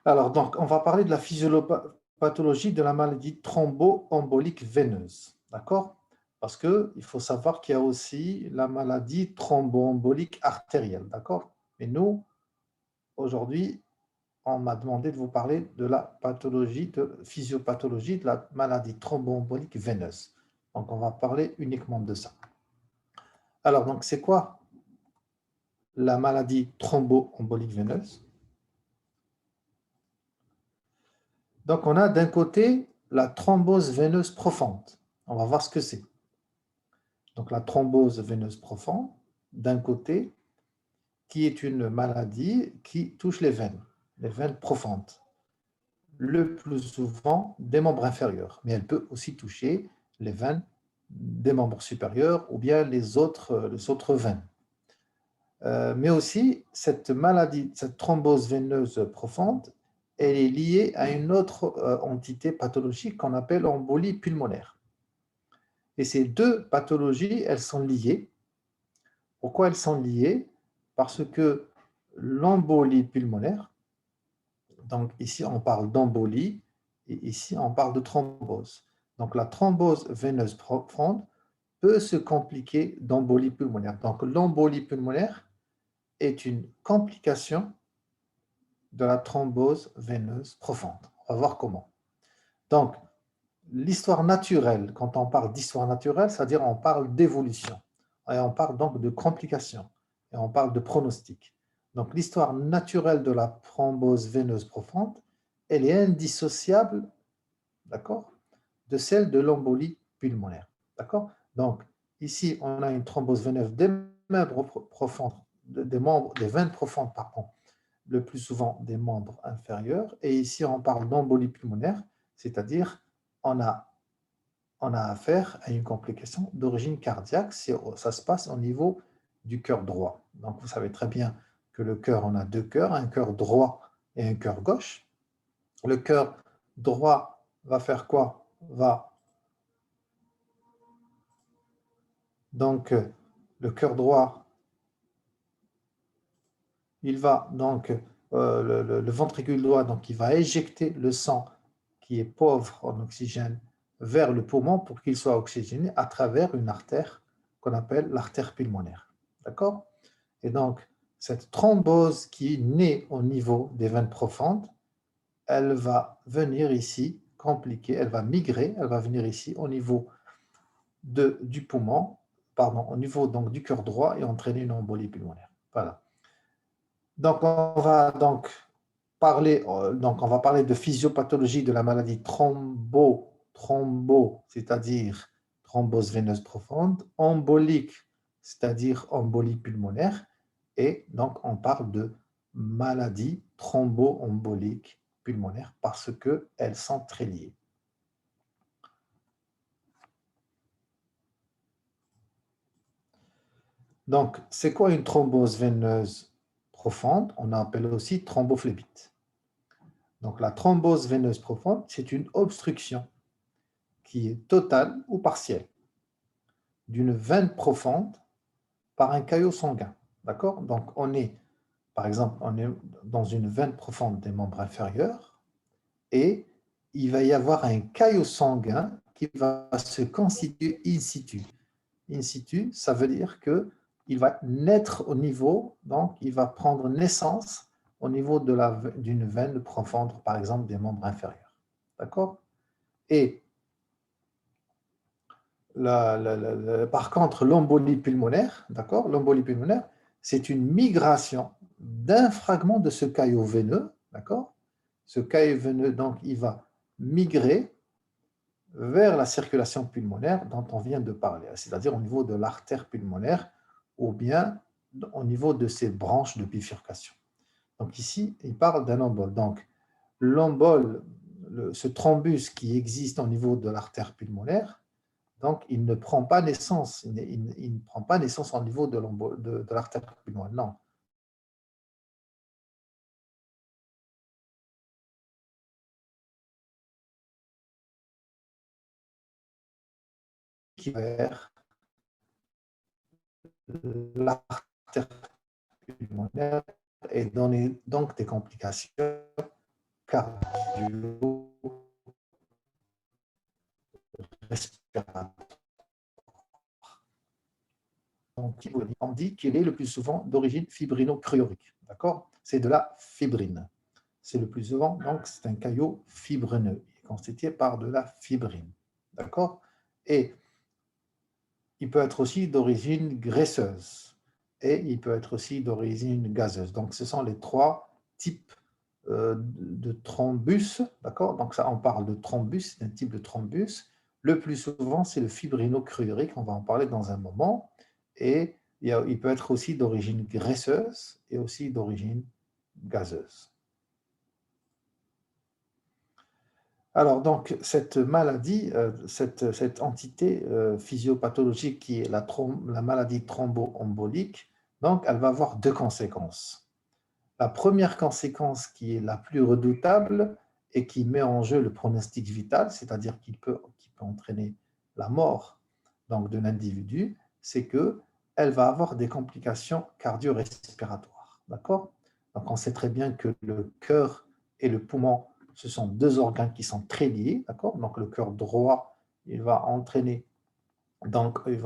Alors, donc, on va parler de la physiopathologie de la maladie thromboembolique veineuse. D'accord? Parce qu'il faut savoir qu'il y a aussi la maladie thromboembolique artérielle. D'accord? Mais nous, aujourd'hui, on m'a demandé de vous parler de la pathologie, de physiopathologie de la maladie thromboembolique veineuse. Donc, on va parler uniquement de ça. Alors, donc, c'est quoi la maladie thromboembolique veineuse? Donc, on a d'un côté la thrombose veineuse profonde. On va voir ce que c'est. Donc, la thrombose veineuse profonde, d'un côté, qui est une maladie qui touche les veines profondes, le plus souvent des membres inférieurs, mais elle peut aussi toucher les veines des membres supérieurs ou bien les autres veines. Mais aussi, cette maladie, cette thrombose veineuse profonde, elle est liée à une autre entité pathologique qu'on appelle embolie pulmonaire. Et ces deux pathologies, elles sont liées. Pourquoi elles sont liées? Parce que l'embolie pulmonaire, donc ici on parle d'embolie, et ici on parle de thrombose. Donc la thrombose veineuse profonde peut se compliquer d'embolie pulmonaire. Donc l'embolie pulmonaire est une complication de la thrombose veineuse profonde. On va voir comment. Donc, l'histoire naturelle, quand on parle d'histoire naturelle, c'est-à-dire on parle d'évolution. Et on parle donc de complications. Et on parle de pronostic. Donc, l'histoire naturelle de la thrombose veineuse profonde, elle est indissociable, d'accord, de celle de l'embolie pulmonaire. D'accord? Donc, ici, on a une thrombose veineuse des membres profondes, des veines profondes, pardon, le plus souvent des membres inférieurs. Et ici, on parle d'embolie pulmonaire, c'est-à-dire on a, on a affaire à une complication d'origine cardiaque. Ça se passe au niveau du cœur droit. Donc, vous savez très bien que le cœur, on a deux cœurs, un cœur droit et un cœur gauche. Le cœur droit va faire quoi? Donc, le cœur droit, il va donc, le ventricule droit, donc il va éjecter le sang qui est pauvre en oxygène vers le poumon pour qu'il soit oxygéné à travers une artère qu'on appelle l'artère pulmonaire. D'accord? Et donc, cette thrombose qui est née au niveau des veines profondes, elle va venir ici compliquer, elle va migrer, elle va venir ici au niveau du poumon, pardon, au niveau donc du cœur droit et entraîner une embolie pulmonaire. Voilà. Donc, on va parler de physiopathologie de la maladie c'est-à-dire thrombose veineuse profonde, embolique, c'est-à-dire embolie pulmonaire, et donc on parle de maladie thromboembolique pulmonaire parce qu'elles sont très liées. Donc, c'est quoi une thrombose veineuse profonde? On appelle aussi thrombophlébite. Donc, la thrombose veineuse profonde, c'est une obstruction qui est totale ou partielle d'une veine profonde par un caillot sanguin. D'accord? Donc, par exemple, on est dans une veine profonde des membres inférieurs et il va y avoir un caillot sanguin qui va se constituer in situ. In situ, ça veut dire qu'il va naître au niveau, donc il va prendre naissance au niveau d'une veine profonde, par exemple, des membres inférieurs. D'accord? Et par contre, l'embolie pulmonaire, d'accord, l'embolie pulmonaire, c'est une migration d'un fragment de ce caillot veineux, d'accord. Ce caillot veineux, donc, il va migrer vers la circulation pulmonaire dont on vient de parler, c'est-à-dire au niveau de l'artère pulmonaire ou bien au niveau de ses branches de bifurcation. Donc ici, il parle d'un embole. Donc, l'embole, ce thrombus qui existe au niveau de l'artère pulmonaire, donc, il ne prend pas naissance, il ne prend pas naissance au niveau de l'artère pulmonaire, non. Qui va vers l'artère pulmonaire et donner donc des complications cardio-respiratoire. Donc, on dit qu'il est le plus souvent d'origine fibrino-cryorique. D'accord? C'est de la fibrine. C'est le plus souvent, donc c'est un caillot fibrineux. Il est constitué par de la fibrine. D'accord? Et il peut être aussi d'origine graisseuse et il peut être aussi d'origine gazeuse. Donc, ce sont les trois types de thrombus. D'accord? Donc, ça, on parle de thrombus, c'est un type de thrombus. Le plus souvent, c'est le fibrino-cryurique. On va en parler dans un moment. Et il peut être aussi d'origine graisseuse et aussi d'origine gazeuse. Alors, donc, cette maladie, cette entité physiopathologique qui est la maladie thromboembolique, donc, elle va avoir deux conséquences. La première conséquence qui est la plus redoutable et qui met en jeu le pronostic vital, c'est-à-dire qu'il peut entraîner la mort donc, de l'individu, c'est qu'elle va avoir des complications cardio-respiratoires. D'accord? Donc, on sait très bien que le cœur et le poumon, ce sont deux organes qui sont très liés. D'accord? Donc, le cœur droit, il va entraîner, donc il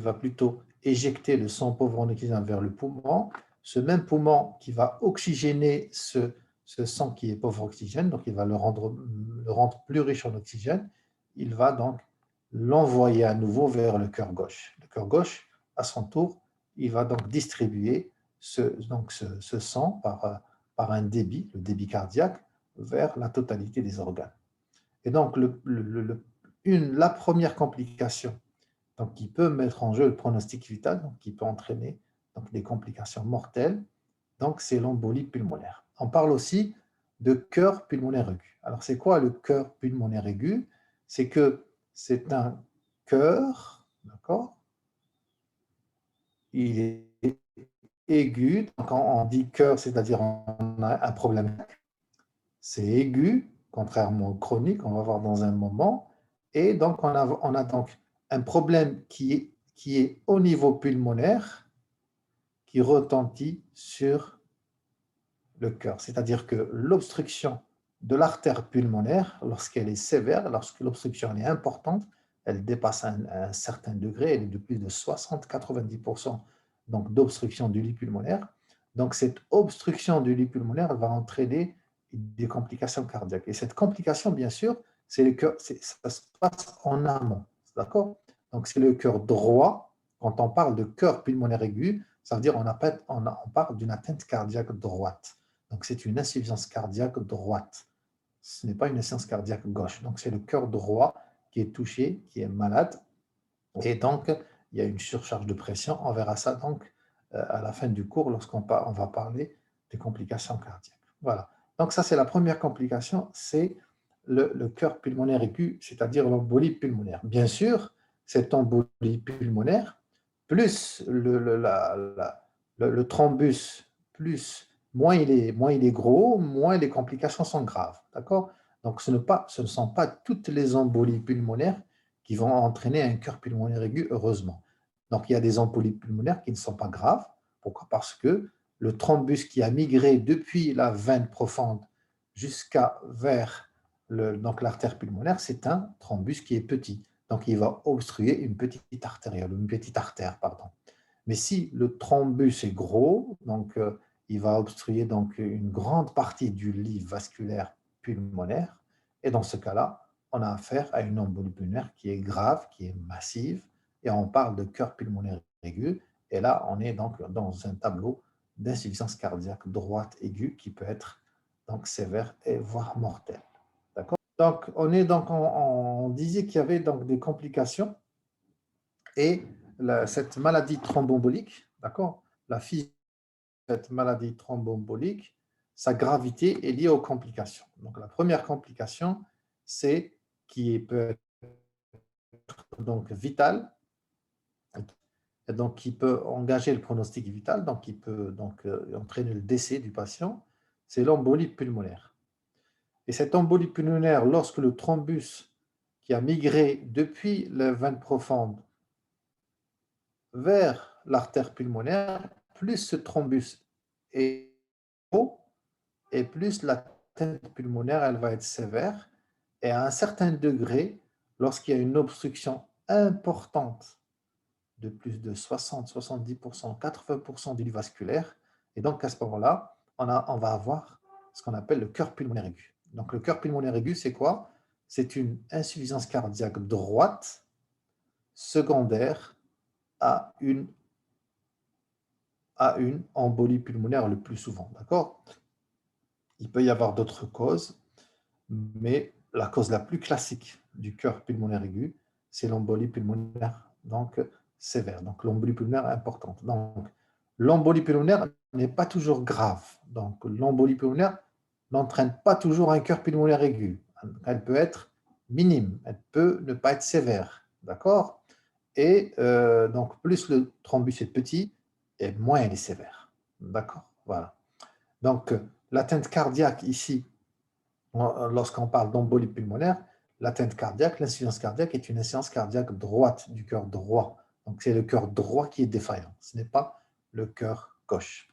va plutôt éjecter le sang pauvre en oxygène vers le poumon. Ce même poumon qui va oxygéner ce sang qui est pauvre en oxygène, donc il va le rendre plus riche en oxygène, il va donc l'envoyer à nouveau vers le cœur gauche. Le cœur gauche, à son tour, il va donc distribuer ce sang par un débit, le débit cardiaque, vers la totalité des organes. Et donc, la première complication donc, qui peut mettre en jeu le pronostic vital, donc, qui peut entraîner donc, des complications mortelles, donc c'est l'embolie pulmonaire. On parle aussi de cœur pulmonaire aigu. Alors, c'est quoi le cœur pulmonaire aigu? C'est que c'est un cœur, d'accord? Il est aigu. Donc, quand on dit cœur, c'est-à-dire on a un problème. C'est aigu, contrairement au chronique, on va voir dans un moment. Et donc, on a donc un problème qui est au niveau pulmonaire, qui retentit sur le cœur. C'est-à-dire que l'obstruction de l'artère pulmonaire, lorsqu'elle est sévère, lorsque l'obstruction est importante, elle dépasse un certain degré, elle est de plus de 60-90% donc d'obstruction du lit pulmonaire. Donc cette obstruction du lit pulmonaire va entraîner des complications cardiaques. Et cette complication, bien sûr, c'est le cœur, ça se passe en amont. D'accord? Donc c'est le cœur droit. Quand on parle de cœur pulmonaire aigu, ça veut dire on parle d'une atteinte cardiaque droite. Donc c'est une insuffisance cardiaque droite. Ce n'est pas une insuffisance cardiaque gauche. Donc c'est le cœur droit qui est touché, qui est malade. Et donc, il y a une surcharge de pression. On verra ça donc à la fin du cours lorsqu'on va parler des complications cardiaques. Voilà. Donc ça, c'est la première complication, c'est le cœur pulmonaire aigu, c'est-à-dire l'embolie pulmonaire. Bien sûr, cette embolie pulmonaire, plus le thrombus, moins il est gros, moins les complications sont graves. D'accord? Donc ce ne sont pas toutes les embolies pulmonaires qui vont entraîner un cœur pulmonaire aigu, heureusement. Donc, il y a des embolies pulmonaires qui ne sont pas graves. Pourquoi? Parce que le thrombus qui a migré depuis la veine profonde jusqu'à vers l'artère pulmonaire, c'est un thrombus qui est petit. Donc, il va obstruer une petite artère, pardon. Mais si le thrombus est gros, donc il va obstruer donc une grande partie du lit vasculaire pulmonaire. Et dans ce cas-là, on a affaire à une embolie pulmonaire qui est grave, qui est massive, et on parle de cœur pulmonaire aigu. Et là, on est donc dans un tableau d'insuffisance cardiaque droite aiguë qui peut être donc sévère et voire mortelle. D'accord? Donc, on disait qu'il y avait donc des complications et cette maladie thromboembolique, d'accord? Cette maladie thromboembolique, sa gravité est liée aux complications. Donc, la première complication, c'est qui peut être donc vitale, et donc qui peut engager le pronostic vital, donc qui peut donc entraîner le décès du patient, c'est l'embolie pulmonaire. Et cette embolie pulmonaire, lorsque le thrombus qui a migré depuis la veine profonde vers l'artère pulmonaire, plus ce thrombus est haut, et plus l'atteinte pulmonaire, elle va être sévère. Et à un certain degré, lorsqu'il y a une obstruction importante de plus de 60, 70%, 80% du vasculaire, et donc à ce moment-là, on va avoir ce qu'on appelle le cœur pulmonaire aigu. Donc le cœur pulmonaire aigu, c'est quoi? C'est une insuffisance cardiaque droite secondaire à une embolie pulmonaire le plus souvent. D'accord? Il peut y avoir d'autres causes, mais la cause la plus classique du cœur pulmonaire aigu, c'est l'embolie pulmonaire donc sévère, donc l'embolie pulmonaire importante. Donc l'embolie pulmonaire n'est pas toujours grave. Donc l'embolie pulmonaire n'entraîne pas toujours un cœur pulmonaire aigu. Elle peut être minime, elle peut ne pas être sévère, d'accord? Et donc plus le thrombus est petit, et moins il est sévère, d'accord? Voilà. Donc l'atteinte cardiaque ici, lorsqu'on parle d'embolie pulmonaire, l'atteinte cardiaque, l'insuffisance cardiaque est une insuffisance cardiaque droite, du cœur droit. Donc, c'est le cœur droit qui est défaillant, ce n'est pas le cœur gauche.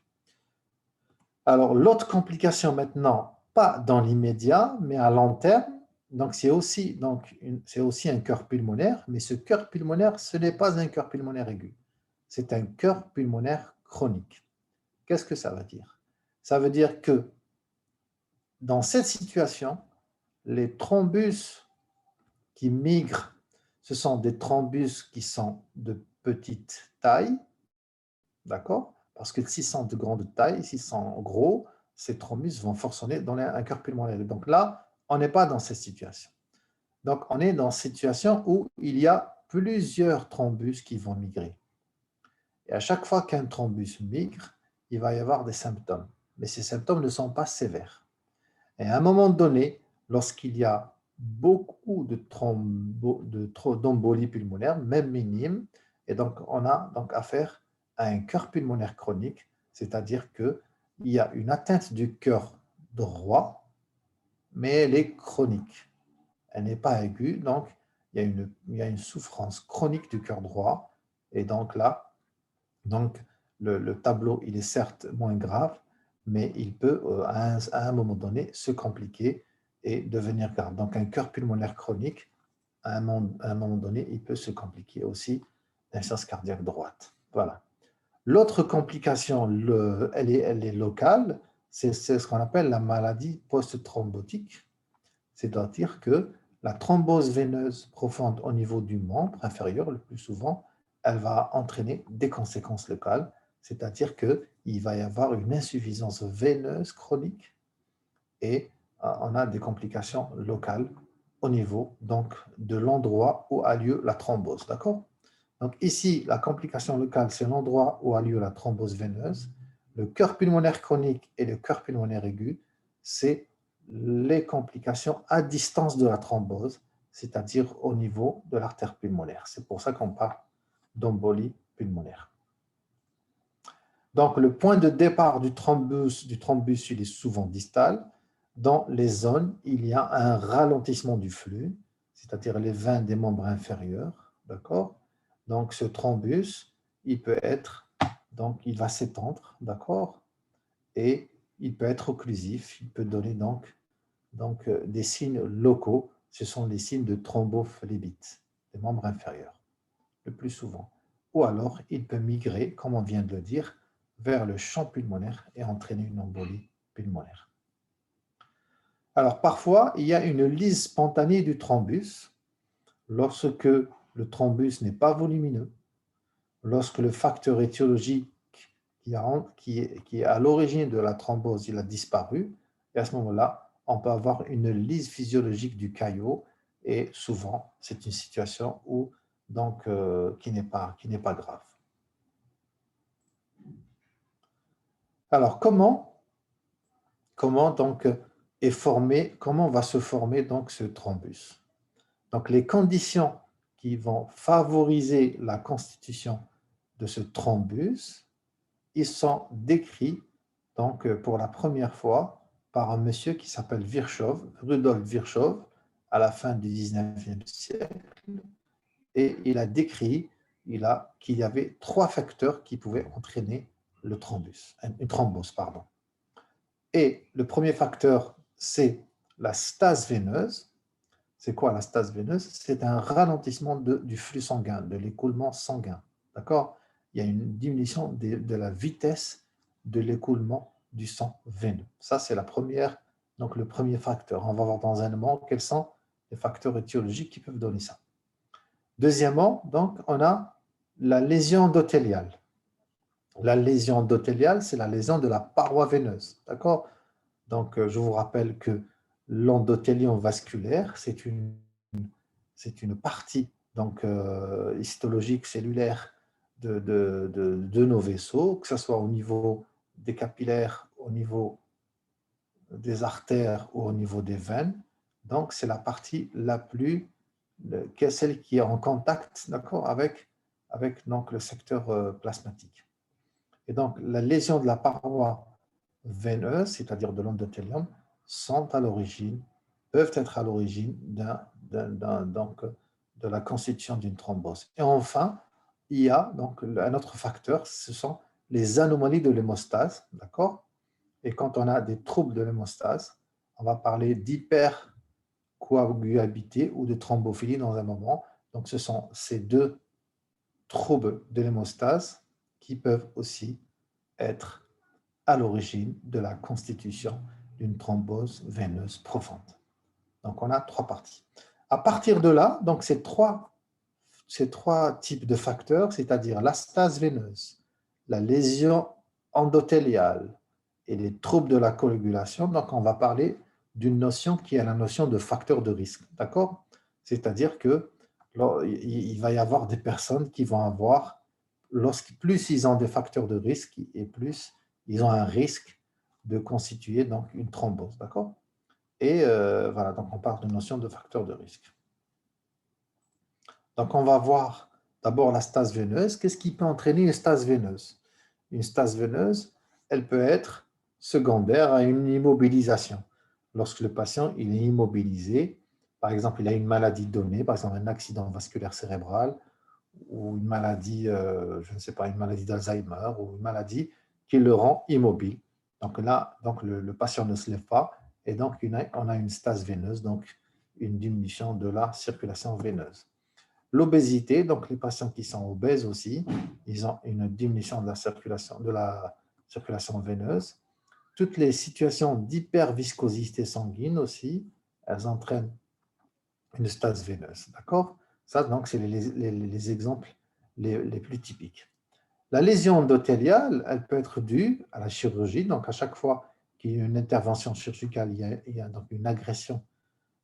Alors, l'autre complication maintenant, pas dans l'immédiat, mais à long terme, donc c'est aussi un cœur pulmonaire, mais ce cœur pulmonaire, ce n'est pas un cœur pulmonaire aigu, c'est un cœur pulmonaire chronique. Qu'est-ce que ça veut dire? Ça veut dire que dans cette situation, les thrombus qui migrent, ce sont des thrombus qui sont de petite taille, d'accord? Parce que s'ils sont de grande taille, s'ils sont gros, ces thrombus vont fonctionner dans un cœur pulmonaire. Donc là, on n'est pas dans cette situation. Donc on est dans une situation où il y a plusieurs thrombus qui vont migrer. Et à chaque fois qu'un thrombus migre, il va y avoir des symptômes. Mais ces symptômes ne sont pas sévères. Et à un moment donné, lorsqu'il y a beaucoup d'embolie pulmonaire, même minime, et donc on a donc affaire à un cœur pulmonaire chronique, c'est-à-dire qu'il y a une atteinte du cœur droit, mais elle est chronique. Elle n'est pas aiguë, donc il y a une souffrance chronique du cœur droit, et donc là, donc le tableau, il est certes moins grave, mais il peut, à un moment donné, se compliquer et devenir grave. Donc, un cœur pulmonaire chronique, à un moment donné, il peut se compliquer aussi d'insuffisance cardiaque droite. Voilà. L'autre complication, elle est locale, c'est ce qu'on appelle la maladie post-thrombotique, c'est-à-dire que la thrombose veineuse profonde au niveau du membre inférieur, le plus souvent, elle va entraîner des conséquences locales, c'est-à-dire qu'il va y avoir une insuffisance veineuse chronique et on a des complications locales au niveau donc, de l'endroit où a lieu la thrombose. D'accord? Donc ici, la complication locale, c'est l'endroit où a lieu la thrombose veineuse. Le cœur pulmonaire chronique et le cœur pulmonaire aigu, c'est les complications à distance de la thrombose, c'est-à-dire au niveau de l'artère pulmonaire. C'est pour ça qu'on parle d'embolie pulmonaire. Donc, le point de départ du thrombus, il est souvent distal. Dans les zones, il y a un ralentissement du flux, c'est-à-dire les veines des membres inférieurs. D'accord? Donc, ce thrombus, il peut être, donc, il va s'étendre, d'accord? Et il peut être occlusif, il peut donner donc des signes locaux. Ce sont les signes de thrombophlébite, des membres inférieurs, le plus souvent. Ou alors, il peut migrer, comme on vient de le dire, vers le champ pulmonaire et entraîner une embolie pulmonaire. Alors, parfois, il y a une lyse spontanée du thrombus lorsque le thrombus n'est pas volumineux, lorsque le facteur étiologique qui est à l'origine de la thrombose, il a disparu, et à ce moment-là, on peut avoir une lyse physiologique du caillot, et souvent, c'est une situation où, donc, qui n'est pas grave. Alors, comment donc comment va se former donc ce thrombus? Donc, les conditions qui vont favoriser la constitution de ce thrombus, ils sont décrits donc pour la première fois par un monsieur qui s'appelle Virchow, Rudolf Virchow, à la fin du 19e siècle, et il a décrit qu'il y avait 3 facteurs qui pouvaient entraîner le thrombus, une thrombose, pardon. Et le premier facteur, c'est la stase veineuse. C'est quoi la stase veineuse? C'est un ralentissement du flux sanguin, de l'écoulement sanguin. D'accord? Il y a une diminution de la vitesse de l'écoulement du sang veineux. Ça, c'est donc le premier facteur. On va voir dans un moment quels sont les facteurs étiologiques qui peuvent donner ça. Deuxièmement, donc, on a la lésion endothéliale. La lésion endothéliale, c'est la lésion de la paroi veineuse. D'accord? Donc, je vous rappelle que l'endothélium vasculaire, c'est une partie donc, histologique cellulaire de nos vaisseaux, que ce soit au niveau des capillaires, au niveau des artères ou au niveau des veines. Donc, c'est la partie celle qui est en contact, d'accord, avec donc, le secteur plasmatique. Et donc, la lésion de la paroi veineuse, c'est-à-dire de l'endothélium, peuvent être à l'origine de la constitution d'une thrombose. Et enfin, il y a donc un autre facteur, ce sont les anomalies de l'hémostase, d'accord? Et quand on a des troubles de l'hémostase, on va parler d'hypercoagulabilité ou de thrombophilie dans un moment. Donc, ce sont ces deux troubles de l'hémostase qui peuvent aussi être à l'origine de la constitution d'une thrombose veineuse profonde. Donc, on a trois parties. À partir de là, donc ces trois types de facteurs, c'est-à-dire la stase veineuse, la lésion endothéliale et les troubles de la coagulation, donc on va parler d'une notion qui est la notion de facteur de risque. D'accord? C'est-à-dire que il va y avoir des personnes qui vont avoir, plus ils ont des facteurs de risque et plus ils ont un risque de constituer donc une thrombose. D'accord? Et voilà, donc on parle de notion de facteur de risque. Donc, on va voir d'abord la stase veineuse. Qu'est-ce qui peut entraîner une stase veineuse? Une stase veineuse, elle peut être secondaire à une immobilisation. Lorsque le patient il est immobilisé, par exemple, il a une maladie donnée, par exemple un accident vasculaire cérébral ou une maladie, je ne sais pas, une maladie d'Alzheimer ou une maladie qui le rend immobile. Donc là, donc le patient ne se lève pas et donc on a une stase veineuse, donc une diminution de la circulation veineuse. L'obésité, donc les patients qui sont obèses aussi, ils ont une diminution de la circulation veineuse. Toutes les situations d'hyperviscosité sanguine aussi, elles entraînent une stase veineuse. D'accord? Ça, donc, c'est les exemples les plus typiques. La lésion endothéliale, elle peut être due à la chirurgie. Donc, à chaque fois qu'il y a une intervention chirurgicale, il y a donc une agression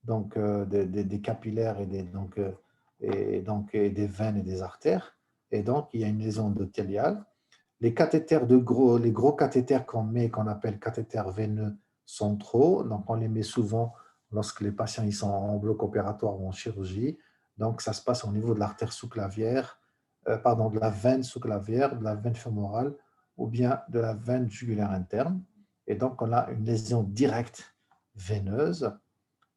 donc, des capillaires et des veines et des artères. Et donc, il y a une lésion endothéliale. Les gros cathéters qu'on met, qu'on appelle cathéters veineux centraux, donc on les met souvent lorsque les patients ils sont en bloc opératoire ou en chirurgie. Donc, ça se passe au niveau de l'artère sous-clavière, de la veine sous-clavière, de la veine fémorale ou bien de la veine jugulaire interne. Et donc, on a une lésion directe veineuse.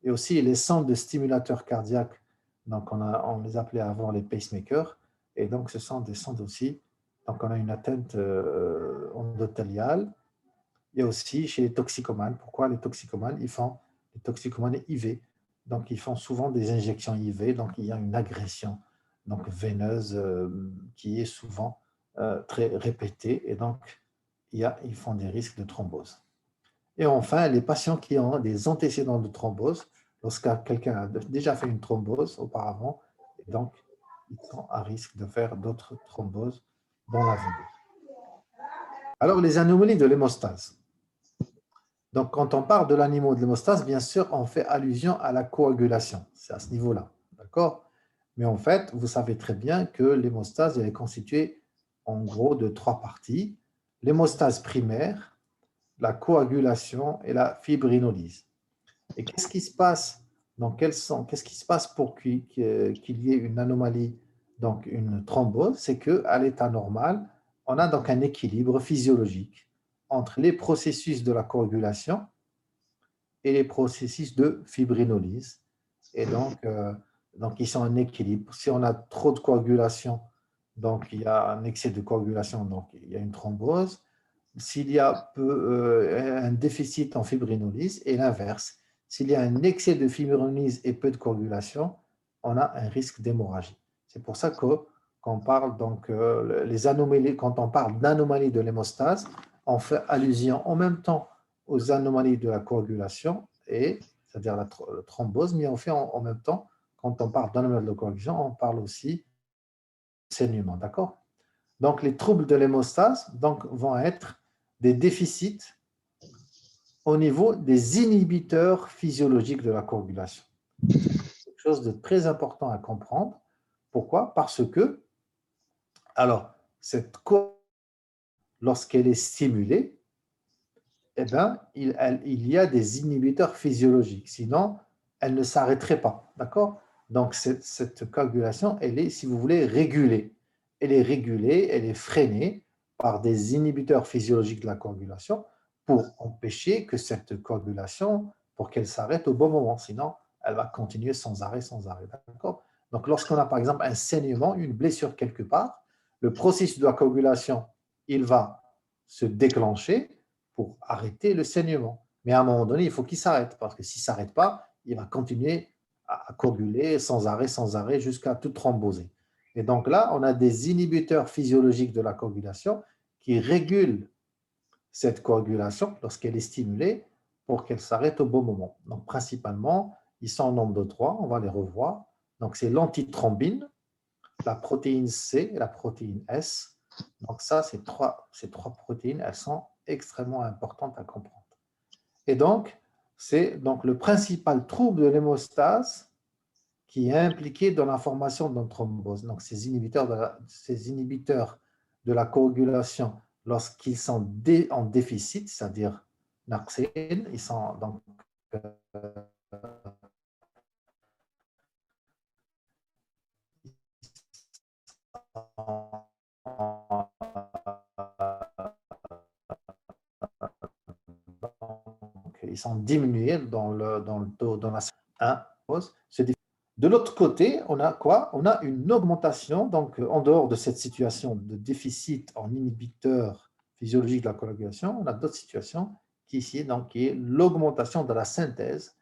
Et aussi les centres de stimulateurs cardiaques, donc on les appelait avant les pacemakers, et donc ce sont des centres aussi, donc on a une atteinte endothéliale. Et aussi chez les toxicomanes. Pourquoi les toxicomanes? Les toxicomanes IV, donc ils font souvent des injections IV, donc il y a une agression donc veineuse qui est souvent très répétée, et donc ils font des risques de thrombose. Et enfin, les patients qui ont des antécédents de thrombose, lorsque quelqu'un a déjà fait une thrombose auparavant, et donc ils sont à risque de faire d'autres thromboses dans l'avenir. Alors, les anomalies de l'hémostase. Donc, quand on parle de l'animal de l'hémostase, bien sûr, on fait allusion à la coagulation. C'est à ce niveau-là, d'accord? Mais en fait, vous savez très bien que l'hémostase est constituée en gros de trois parties. L'hémostase primaire, la coagulation et la fibrinolyse. Et qu'est-ce qui se passe? Qu'est-ce qui se passe pour qu'il y ait une anomalie, donc une thrombose? C'est qu'à l'état normal, on a donc un équilibre physiologique entre les processus de la coagulation et les processus de fibrinolyse. Et donc ils sont en équilibre. Si on a trop de coagulation, donc il y a un excès de coagulation, donc il y a une thrombose. s'il y a un déficit en fibrinolyse, et l'inverse. S'il y a un excès de fibrinolyse et peu de coagulation, on a un risque d'hémorragie. C'est pour ça que quand on parle donc les anomalies, quand on parle d'anomalies de l'hémostase, on fait allusion en même temps aux anomalies de la coagulation et c'est-à-dire la thrombose, mais on fait en même temps, quand on parle d'anomalies de coagulation, on parle aussi de saignement, d'accord? Donc les troubles de l'hémostase donc, vont être des déficits au niveau des inhibiteurs physiologiques de la coagulation. C'est quelque chose de très important à comprendre. Pourquoi? Parce que, alors, cette coagulation, lorsqu'elle est stimulée, eh ben, il y a des inhibiteurs physiologiques. Sinon, elle ne s'arrêterait pas. D'accord? Donc, cette coagulation, elle est, si vous voulez, régulée. Elle est régulée, elle est freinée par des inhibiteurs physiologiques de la coagulation pour empêcher que cette coagulation, pour qu'elle s'arrête au bon moment. Sinon, elle va continuer sans arrêt, sans arrêt. D'accord? Donc, lorsqu'on a, par exemple, un saignement, une blessure quelque part, le processus de la coagulation, il va se déclencher pour arrêter le saignement. Mais à un moment donné, il faut qu'il s'arrête, parce que s'il ne s'arrête pas, il va continuer à coaguler sans arrêt, jusqu'à tout thromboser. Et donc là, on a des inhibiteurs physiologiques de la coagulation qui régulent cette coagulation lorsqu'elle est stimulée pour qu'elle s'arrête au bon moment. Donc principalement, ils sont en nombre de 3, on va les revoir. Donc c'est l'antithrombine, la protéine C et la protéine S. Donc ça, ces trois protéines, elles sont extrêmement importantes à comprendre. Et donc, c'est donc le principal trouble de l'hémostase qui est impliqué dans la formation d'une thrombose. Donc, ces inhibiteurs de la coagulation, lorsqu'ils sont en déficit, c'est-à-dire narcéine, ils sont donc ils sont diminués dans le taux, dans la pause. De l'autre côté, on a quoi? On a une augmentation, donc en dehors de cette situation de déficit en inhibiteur physiologique de la coagulation, on a d'autres situations qui ici, donc, qui est l'augmentation de la synthèse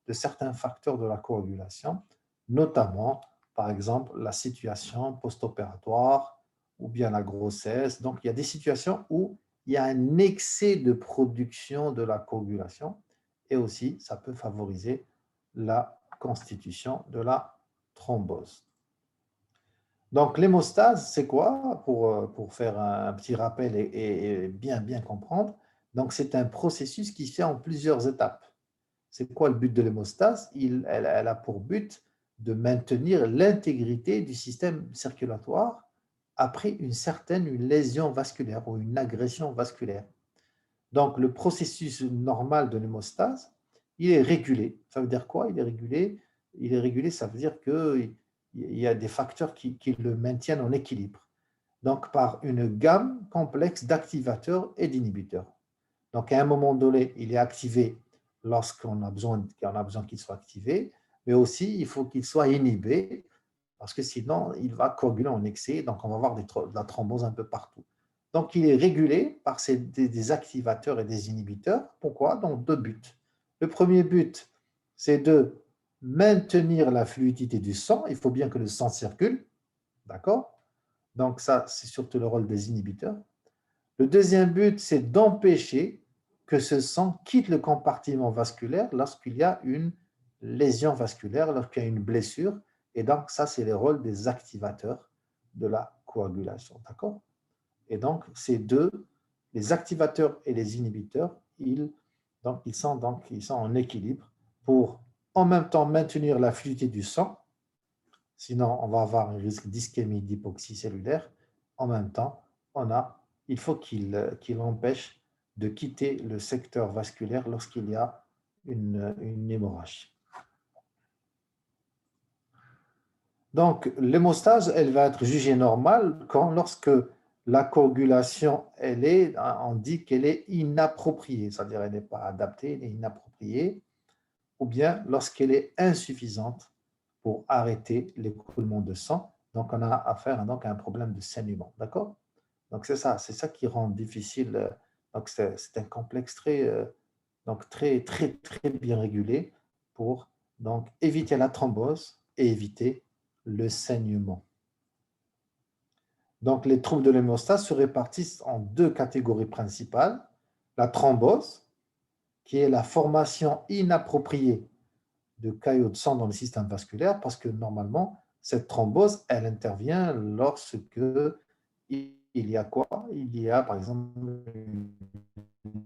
de certains facteurs de la coagulation, notamment, par exemple, la situation post-opératoire ou bien la grossesse. Donc, il y a des situations où il y a un excès de production de la coagulation et aussi, ça peut favoriser la constitution de la thrombose. Donc, l'hémostase, c'est quoi? Pour faire un petit rappel et bien comprendre. Donc, c'est un processus qui se fait en plusieurs étapes. C'est quoi le but de l'hémostase? Elle a pour but de maintenir l'intégrité du système circulatoire après une lésion vasculaire ou une agression vasculaire. Donc, le processus normal de l'hémostase, il est régulé. Ça veut dire quoi? Il est régulé, ça veut dire qu'il y a des facteurs qui le maintiennent en équilibre. Donc, par une gamme complexe d'activateurs et d'inhibiteurs. Donc, à un moment donné, il est activé lorsqu'on a besoin qu'il soit activé, mais aussi, il faut qu'il soit inhibé, parce que sinon, il va coaguler en excès, donc on va avoir de la thrombose un peu partout. Donc, il est régulé par des activateurs et des inhibiteurs. Pourquoi? Dans deux buts. Le premier but, c'est de maintenir la fluidité du sang. Il faut bien que le sang circule. D'accord? Donc, ça, c'est surtout le rôle des inhibiteurs. Le deuxième but, c'est d'empêcher que ce sang quitte le compartiment vasculaire lorsqu'il y a une lésion vasculaire, lorsqu'il y a une blessure. Et donc, ça, c'est le rôle des activateurs de la coagulation. D'accord? Et donc, ces deux, les activateurs et les inhibiteurs, ils sont en équilibre pour en même temps maintenir la fluidité du sang, sinon on va avoir un risque d'ischémie, d'hypoxie cellulaire. En même temps, il faut qu'il empêche de quitter le secteur vasculaire lorsqu'il y a une hémorragie. Donc, l'hémostase, elle va être jugée normale lorsque la coagulation, on dit qu'elle est inappropriée, c'est-à-dire elle n'est pas adaptée, elle est inappropriée, ou bien lorsqu'elle est insuffisante pour arrêter l'écoulement de sang. Donc, on a affaire donc, à un problème de saignement. D'accord? Donc, c'est ça qui rend difficile Donc, c'est un complexe très bien régulé pour donc, éviter la thrombose et éviter le saignement. Donc, les troubles de l'hémostase se répartissent en deux catégories principales. La thrombose, qui est la formation inappropriée de caillots de sang dans le système vasculaire, parce que normalement, cette thrombose, elle intervient lorsque il y a quoi? Il y a, par exemple, une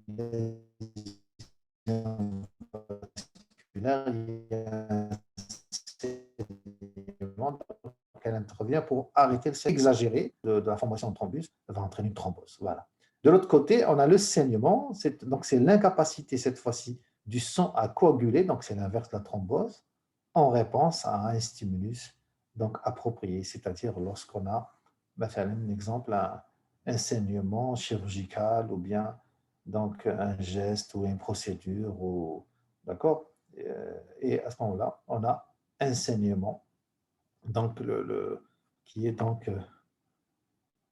lésion vasculaire, il y a un saignement, elle intervient pour arrêter le saignement exagéré de la formation de thrombus, va entraîner une thrombose. Voilà. De l'autre côté, on a le saignement, donc c'est l'incapacité cette fois-ci du sang à coaguler, donc c'est l'inverse de la thrombose, en réponse à un stimulus donc approprié, c'est-à-dire lorsqu'on a, un exemple, un saignement chirurgical ou bien donc un geste ou une procédure, d'accord, et à ce moment-là, on a un saignement donc qui est donc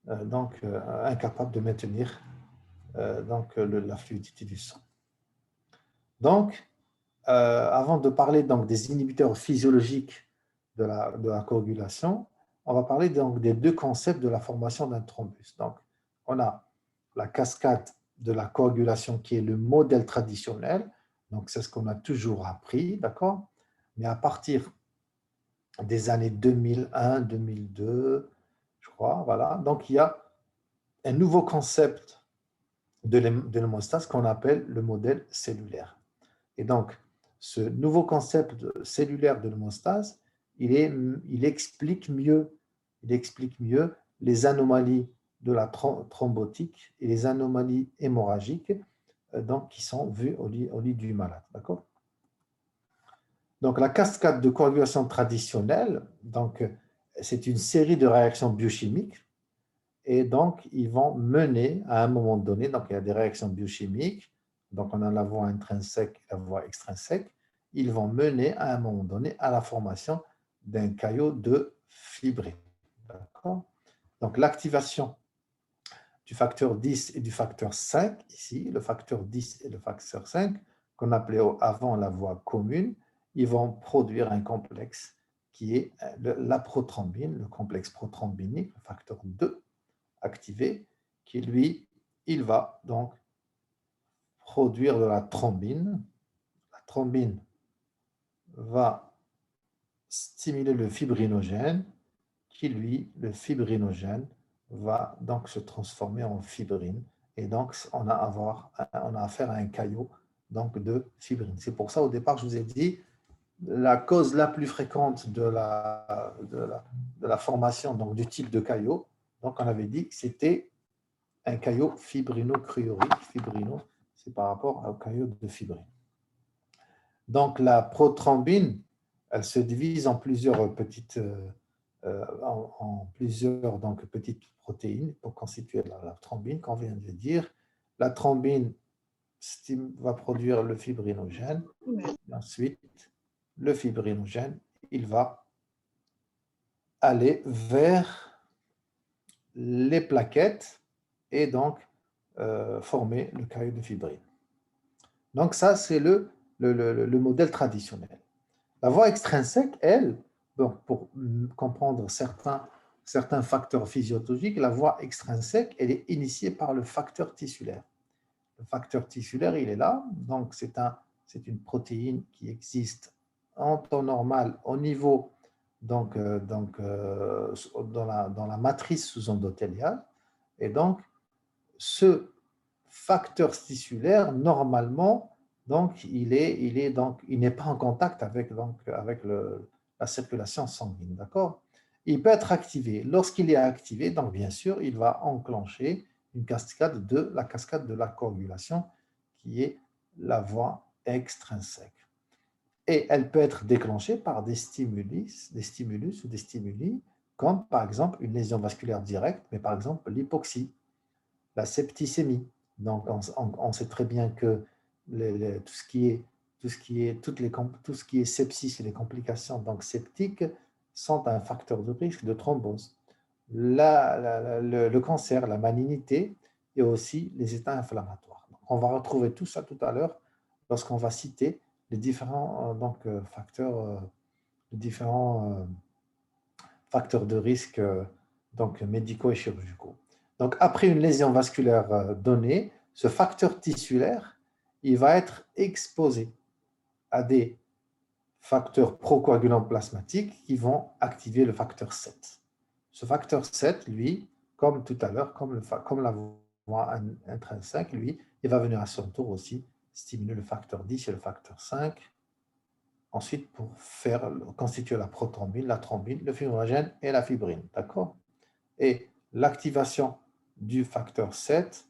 incapable de maintenir donc la fluidité du sang. Donc, avant de parler donc des inhibiteurs physiologiques de la coagulation, on va parler donc des deux concepts de la formation d'un thrombus. Donc, on a la cascade de la coagulation qui est le modèle traditionnel, donc c'est ce qu'on a toujours appris, d'accord? Mais à partir des années 2001, 2002, je crois, voilà. Donc, il y a un nouveau concept de l'hémostase qu'on appelle le modèle cellulaire. Et donc, ce nouveau concept cellulaire de l'hémostase, il explique mieux les anomalies de la thrombotique et les anomalies hémorragiques donc, qui sont vues au lit du malade. D'accord? Donc, la cascade de coagulation traditionnelle, donc, c'est une série de réactions biochimiques et donc, ils vont mener à un moment donné, donc il y a des réactions biochimiques, donc on a la voie intrinsèque et la voie extrinsèque, ils vont mener à un moment donné à la formation d'un caillot de fibrine. D'accord? Donc, l'activation du facteur 10 et du facteur 5, ici, le facteur 10 et le facteur 5, qu'on appelait avant la voie commune, ils vont produire un complexe qui est la prothrombine, le complexe prothrombinique, le facteur 2, activé, qui lui, il va donc produire de la thrombine. La thrombine va stimuler le fibrinogène, qui lui, le fibrinogène, va donc se transformer en fibrine. Et donc, on a affaire à un caillot donc, de fibrine. C'est pour ça, au départ, je vous ai dit, la cause la plus fréquente de la formation donc, du type de caillot, donc on avait dit que c'était un caillot fibrino-cryorique. Fibrino, c'est par rapport au caillot de fibrine. Donc, la prothrombine, elle se divise en plusieurs petites, donc, petites protéines pour constituer la thrombine, qu'on vient de dire. La thrombine va produire le fibrinogène. Et ensuite, le fibrinogène, il va aller vers les plaquettes et donc former le caillot de fibrine. Donc ça, c'est le modèle traditionnel. La voie extrinsèque, elle, bon, pour comprendre certains facteurs physiologiques, la voie extrinsèque, elle est initiée par le facteur tissulaire. Le facteur tissulaire, il est là, donc c'est une protéine qui existe en temps normal au niveau dans la matrice sous-endothéliale. Et donc, ce facteur tissulaire, normalement, donc, il n'est pas en contact avec la circulation sanguine. D'accord? Il peut être activé. Lorsqu'il est activé, donc bien sûr, il va enclencher la cascade de la coagulation, qui est la voie extrinsèque. Et elle peut être déclenchée par des stimulus ou des stimuli, comme par exemple une lésion vasculaire directe, mais par exemple l'hypoxie, la septicémie. Donc, on sait très bien que tout ce qui est sepsis et les complications donc septiques sont un facteur de risque de thrombose. Le cancer, la malignité, et aussi les états inflammatoires. Donc, on va retrouver tout ça tout à l'heure lorsqu'on va citer les différents facteurs, les différents facteurs de risque médicaux et chirurgicaux. Donc, après une lésion vasculaire donnée, ce facteur tissulaire, il va être exposé à des facteurs procoagulants plasmatiques qui vont activer le facteur 7. Ce facteur 7, lui, comme tout à l'heure, comme la voie intrinsèque, lui, il va venir à son tour aussi stimuler le facteur 10 et le facteur 5. Ensuite, pour constituer la prothrombine, la thrombine, le fibrogène et la fibrine. D'accord? Et l'activation du facteur 7,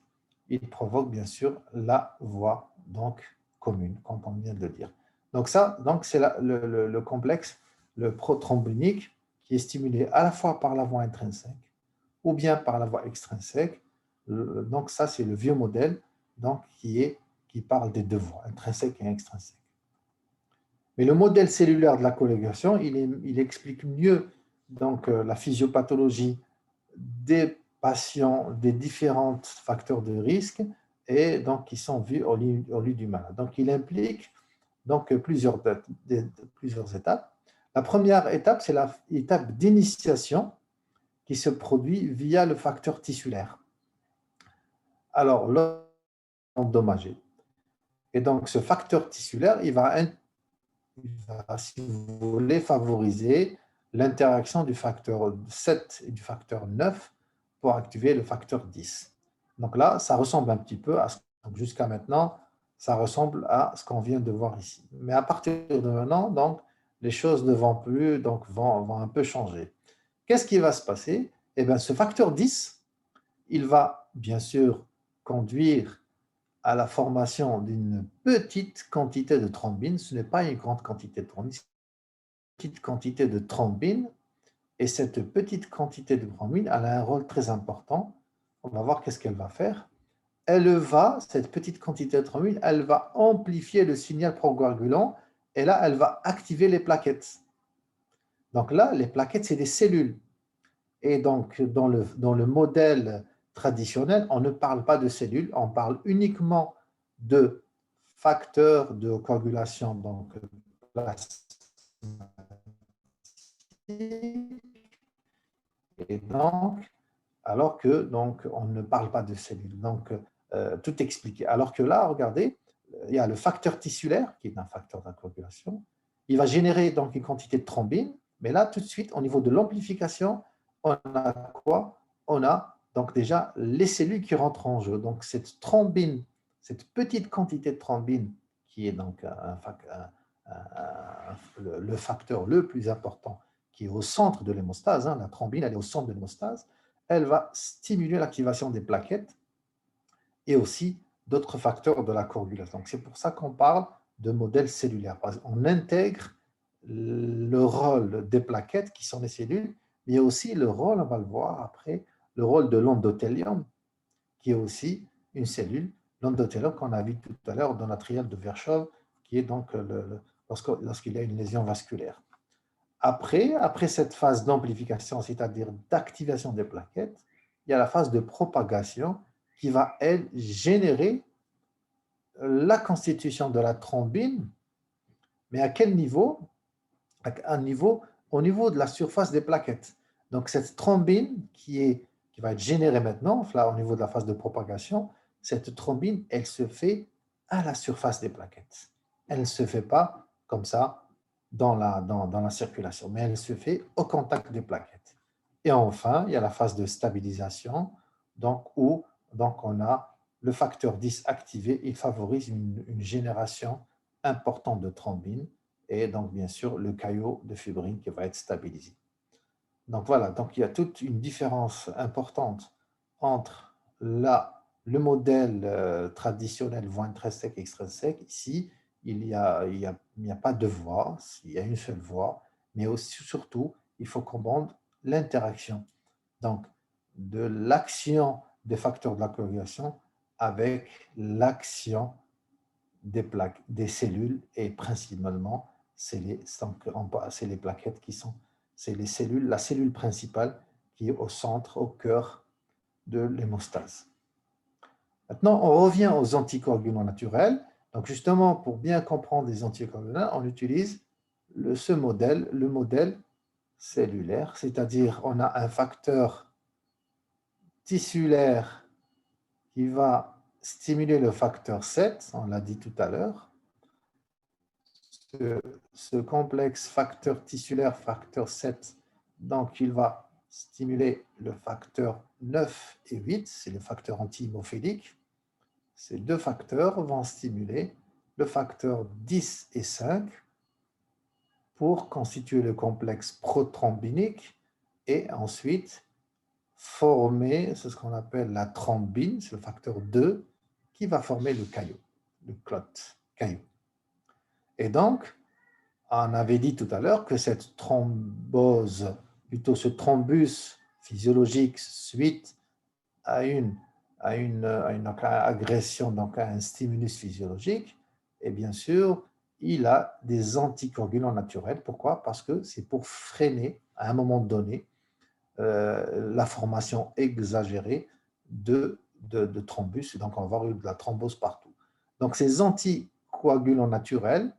il provoque bien sûr la voie commune, comme on vient de le dire. Donc ça, c'est le complexe, le prothrombinique, qui est stimulé à la fois par la voie intrinsèque ou bien par la voie extrinsèque. Donc ça, c'est le vieux modèle qui parle des deux voies, intrinsèque et extrinsèque. Mais le modèle cellulaire de la coagulation, il explique mieux la physiopathologie des patients, des différents facteurs de risque et donc qui sont vus au lit du malade. Donc il implique plusieurs étapes. La première étape, c'est l'étape d'initiation qui se produit via le facteur tissulaire. Alors, l'os est endommagé. Et donc, ce facteur tissulaire, il va, si vous voulez, favoriser l'interaction du facteur 7 et du facteur 9 pour activer le facteur 10. Donc là, ça ressemble un petit peu à ce jusqu'à maintenant, ça ressemble à ce qu'on vient de voir ici. Mais à partir de maintenant, donc, les choses ne vont plus, vont un peu changer. Qu'est-ce qui va se passer? Eh bien, ce facteur 10, il va bien sûr conduire à la formation d'une petite quantité de thrombine. Ce n'est pas une grande quantité de thrombine, c'est une petite quantité de thrombine. Et cette petite quantité de thrombine, elle a un rôle très important. On va voir qu'est-ce qu'elle va faire. Cette petite quantité de thrombine, elle va amplifier le signal procoagulant et là, elle va activer les plaquettes. Donc là, les plaquettes, c'est des cellules. Et donc, dans le modèle traditionnel, on ne parle pas de cellules, on parle uniquement de facteurs de coagulation, donc et donc, alors que on ne parle pas de cellules. Donc, tout expliqué. Alors que là, regardez, il y a le facteur tissulaire, qui est un facteur de coagulation. Il va générer donc une quantité de thrombine, mais là, tout de suite, au niveau de l'amplification, on a quoi? On a donc déjà les cellules qui rentrent en jeu. Donc, cette thrombine, cette petite quantité de thrombine, qui est donc le facteur le plus important, qui est au centre de l'hémostase, la thrombine, elle est au centre de l'hémostase, elle va stimuler l'activation des plaquettes et aussi d'autres facteurs de la coagulation. C'est pour ça qu'on parle de modèle cellulaire. On intègre le rôle des plaquettes, qui sont les cellules, mais aussi le rôle, on va le voir après, le rôle de l'endothélium, qui est aussi une cellule, l'endothélium qu'on a vu tout à l'heure dans la triade de Virchow, qui est donc lorsqu'il y a une lésion vasculaire. Après cette phase d'amplification, c'est-à-dire d'activation des plaquettes, il y a la phase de propagation qui va, elle, générer la constitution de la thrombine, mais à quel niveau? Au niveau de la surface des plaquettes. Donc, cette thrombine qui va être générée maintenant, là, au niveau de la phase de propagation, cette thrombine, elle se fait à la surface des plaquettes. Elle ne se fait pas comme ça dans la circulation, mais elle se fait au contact des plaquettes. Et enfin, il y a la phase de stabilisation, où on a le facteur 10 activé, il favorise une génération importante de thrombine, et donc bien sûr le caillot de fibrine qui va être stabilisé. Donc voilà, donc il y a toute une différence importante entre le modèle traditionnel voie intrinsèque et extrinsèque. Ici, il n'y a pas de voie, il y a une seule voie, mais aussi, surtout, il faut comprendre l'interaction donc de l'action des facteurs de la coagulation avec l'action des cellules, et principalement, c'est les plaquettes c'est les cellules, la cellule principale qui est au centre, au cœur de l'hémostase. Maintenant, on revient aux anticoagulants naturels. Donc, justement, pour bien comprendre les anticoagulants, on utilise ce modèle, le modèle cellulaire, c'est-à-dire on a un facteur tissulaire qui va stimuler le facteur 7, on l'a dit tout à l'heure. Ce complexe facteur tissulaire, facteur 7, donc il va stimuler le facteur 9 et 8, c'est le facteur anti-hémophilique. Ces deux facteurs vont stimuler le facteur 10 et 5 pour constituer le complexe prothrombinique et ensuite former ce qu'on appelle la thrombine, c'est le facteur 2 qui va former le caillot, le clot, caillot. Et donc, on avait dit tout à l'heure que cette thrombose, plutôt ce thrombus physiologique suite à une agression, donc à un stimulus physiologique, et bien sûr, il a des anticoagulants naturels. Pourquoi? Parce que c'est pour freiner, à un moment donné, la formation exagérée de thrombus, et donc on va avoir de la thrombose partout. Donc ces anticoagulants naturels,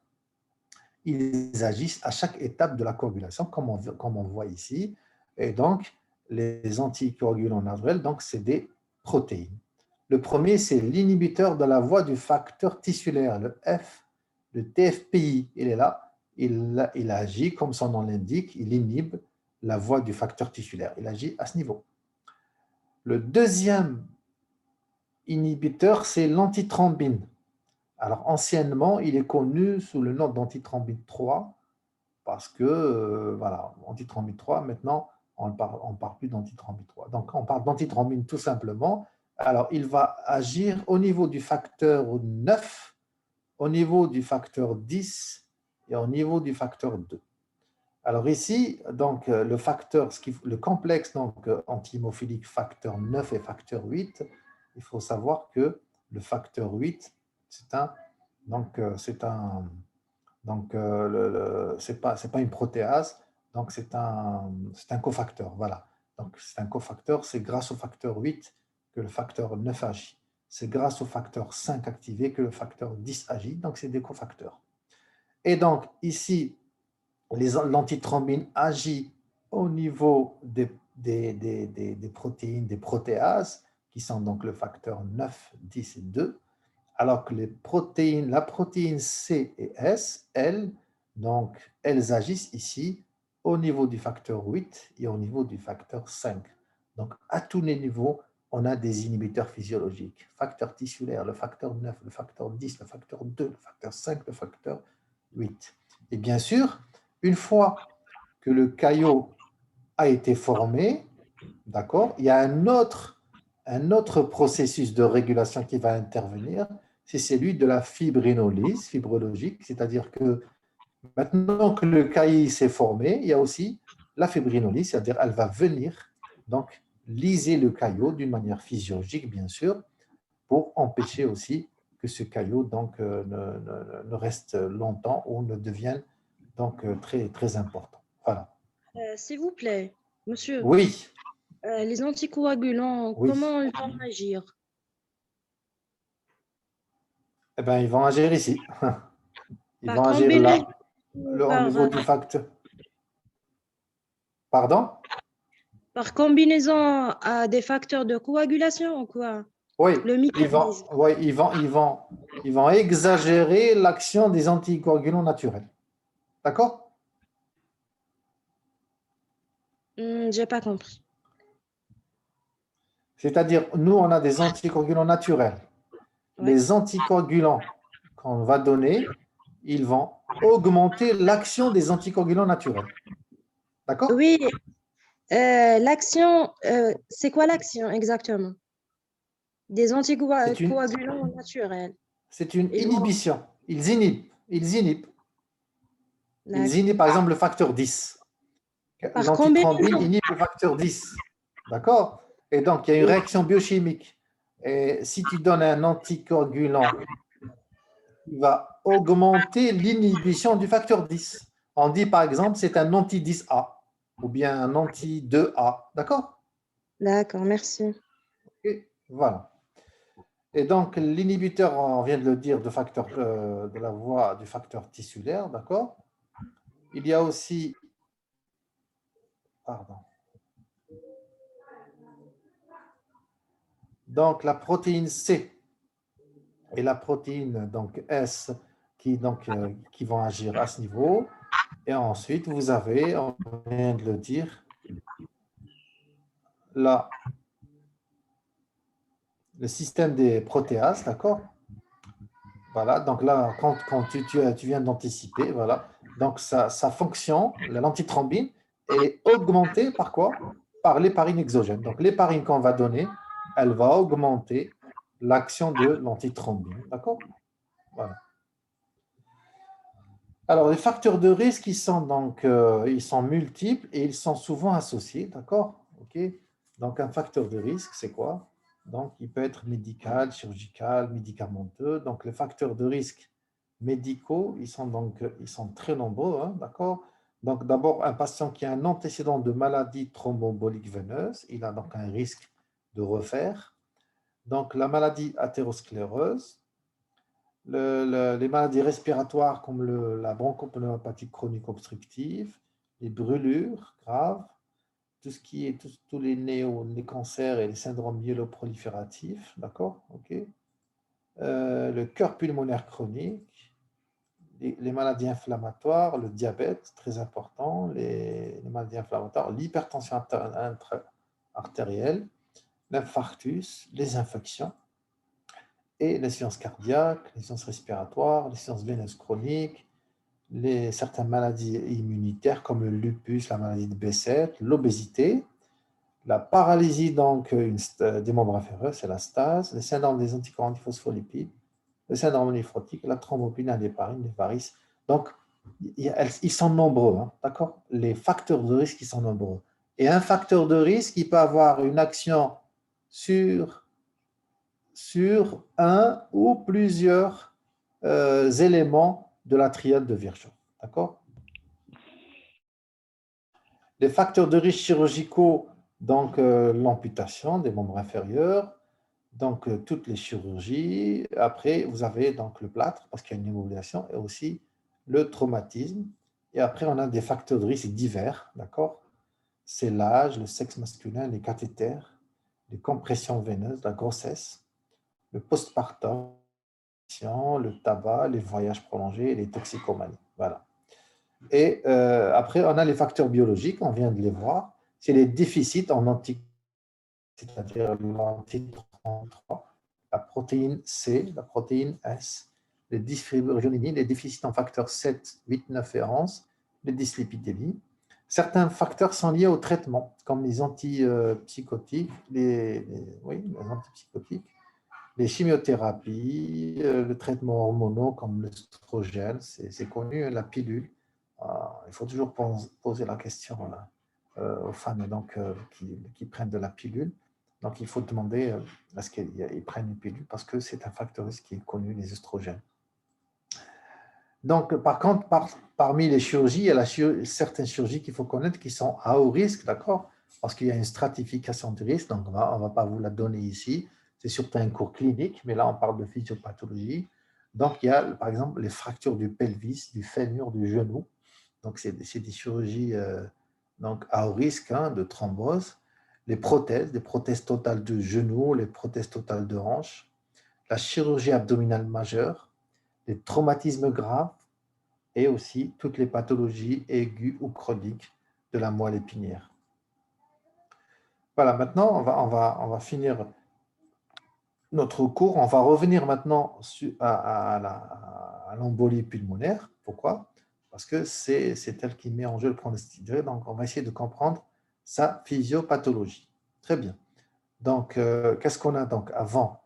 ils agissent à chaque étape de la coagulation, comme on voit ici. Et donc, les anticoagulants naturels, c'est des protéines. Le premier, c'est l'inhibiteur de la voie du facteur tissulaire, le TFPI. Il est là, il agit, comme son nom l'indique, il inhibe la voie du facteur tissulaire. Il agit à ce niveau. Le deuxième inhibiteur, c'est l'antithrombine. Alors, anciennement, il est connu sous le nom d'antithrombine 3, parce que, voilà, antithrombine 3, maintenant, on ne parle plus d'antithrombine 3. Donc, on parle d'antithrombine tout simplement. Alors, il va agir au niveau du facteur 9, au niveau du facteur 10 et au niveau du facteur 2. Alors ici, donc, le complexe anti-hémophilique facteur 9 et facteur 8, il faut savoir que le facteur 8, c'est pas une protéase, donc c'est un cofacteur, voilà. Donc c'est un cofacteur, c'est grâce au facteur 8 que le facteur 9 agit. C'est grâce au facteur 5 activé que le facteur 10 agit, donc c'est des cofacteurs. Et donc ici, l'antithrombine agit au niveau des protéines, des protéases, qui sont donc le facteur 9, 10 et 2, alors que la protéine C et S, elles agissent ici au niveau du facteur 8 et au niveau du facteur 5. Donc, à tous les niveaux, on a des inhibiteurs physiologiques. Facteur tissulaire, le facteur 9, le facteur 10, le facteur 2, le facteur 5, le facteur 8. Et bien sûr, une fois que le caillot a été formé, d'accord, il y a un autre processus de régulation qui va intervenir, c'est celui de la fibrinolyse fibrologique, c'est-à-dire que maintenant que le caillot s'est formé, il y a aussi la fibrinolyse, c'est-à-dire elle va venir donc liser le caillot d'une manière physiologique, bien sûr, pour empêcher aussi que ce caillot ne reste longtemps ou ne devienne donc très, très important. Voilà. S'il vous plaît, monsieur, Oui, les anticoagulants, oui. comment ils vont agir? Eh bien, ils vont agir ici. Ils Par vont agir combinaison là, ou au niveau du facteur. Pardon? par combinaison à des facteurs de coagulation ou quoi? Oui, Le mécanisme. ils vont exagérer l'action des anticoagulants naturels. D'accord? J'ai pas compris. C'est-à-dire, nous, on a des anticoagulants naturels. Ouais. Les anticoagulants qu'on va donner, ils vont augmenter l'action des anticoagulants naturels. D'accord? Oui, l'action, c'est quoi l'action exactement? Des anticoagulants naturels. C'est une Ils vont, inhibition. Ils inhibent. Ils d'accord. inhibent, par exemple, le facteur 10. Par L'antithrombine combinaison. inhibe le facteur 10. D'accord? Et donc, il y a une réaction biochimique. Et si tu donnes un anticoagulant, il va augmenter l'inhibition du facteur 10. On dit, par exemple, c'est un anti-10A ou bien un anti-2A. D'accord? D'accord, merci. Et voilà. Et donc, l'inhibiteur, on vient de le dire, de la voie du facteur tissulaire, d'accord? Il y a aussi, pardon, donc la protéine C et la protéine donc S qui vont agir à ce niveau. Et ensuite, vous avez, on vient de le dire, là, le système des protéases, d'accord? Voilà, donc là, quand tu viens d'anticiper, voilà. Donc, sa fonction, l'antithrombine, est augmentée par quoi? Par l'héparine exogène. Donc, l'héparine qu'on va donner, elle va augmenter l'action de l'antithrombine. D'accord? Voilà. Alors, les facteurs de risque, ils sont multiples et ils sont souvent associés. D'accord? OK? Donc, un facteur de risque, c'est quoi? Donc, il peut être médical, chirurgical, médicamenteux. Donc, les facteurs de risque médicaux, ils sont très nombreux, hein, d'accord? Donc, d'abord, un patient qui a un antécédent de maladie thromboembolique veineuse, il a donc un risque de refaire. Donc, la maladie athéroscléreuse, les maladies respiratoires comme la bronchopneumopathie chronique obstructive, les brûlures graves, tout ce qui est tous les cancers et les syndromes myéloprolifératifs, d'accord, ok. Le cœur pulmonaire chronique, les maladies inflammatoires, le diabète, très important, les maladies inflammatoires, l'hypertension artérielle, l'infarctus, les infections, et les sciences cardiaques, les sciences respiratoires, les sciences veineuses chroniques, certaines maladies immunitaires comme le lupus, la maladie de Behçet, l'obésité, la paralysie des membres inférieurs, c'est la stase, le syndrome des anticorps antiphospholipides, le syndrome néphrotique, la thrombopénie, l'héparine, les varices. Donc, ils sont nombreux, hein, d'accord? Les facteurs de risque, ils sont nombreux. Et un facteur de risque, il peut avoir une action sur un ou plusieurs éléments de la triade de Virchow. D'accord? Les facteurs de risque chirurgicaux, donc l'amputation des membres inférieurs, donc toutes les chirurgies. Après, vous avez donc le plâtre, parce qu'il y a une immobilisation, et aussi le traumatisme. Et après, on a des facteurs de risque divers, d'accord? C'est l'âge, le sexe masculin, les cathéters, les compressions veineuses, la grossesse, le postpartum, le tabac, les voyages prolongés et les toxicomanies. Voilà. Et après, on a les facteurs biologiques, on vient de les voir. C'est les déficits en anti, c'est-à-dire l'anti-33, la protéine C, la protéine S, les dysfibrillolinies, les déficits en facteurs 7, 8, 9 et 11, les dyslipidémies. Certains facteurs sont liés au traitement, comme les antipsychotiques, oui, les antipsychotiques, les chimiothérapies, le traitement hormonaux comme l'œstrogène, c'est connu, la pilule. Il faut toujours poser la question aux femmes donc, qui prennent de la pilule. Donc, il faut demander à ce qu'ils prennent une pilule parce que c'est un facteur qui est connu, les œstrogènes. Donc, par contre, parmi les chirurgies, il y a certaines chirurgies qu'il faut connaître qui sont à haut risque, d'accord? Parce qu'il y a une stratification de risque, donc on ne va pas vous la donner ici. C'est surtout un cours clinique, mais là, on parle de physiopathologie. Donc, il y a, par exemple, les fractures du pelvis, du fémur, du genou. Donc, c'est des chirurgies donc à haut risque hein, de thrombose. Les prothèses totales de genou, les prothèses totales de hanche, la chirurgie abdominale majeure, les traumatismes graves et aussi toutes les pathologies aiguës ou chroniques de la moelle épinière. Voilà, maintenant, on va finir notre cours. On va revenir maintenant à l'embolie pulmonaire. Pourquoi? Parce que c'est elle qui met en jeu le pronostic. Donc, on va essayer de comprendre sa physiopathologie. Très bien. Donc, qu'est-ce qu'on a donc avant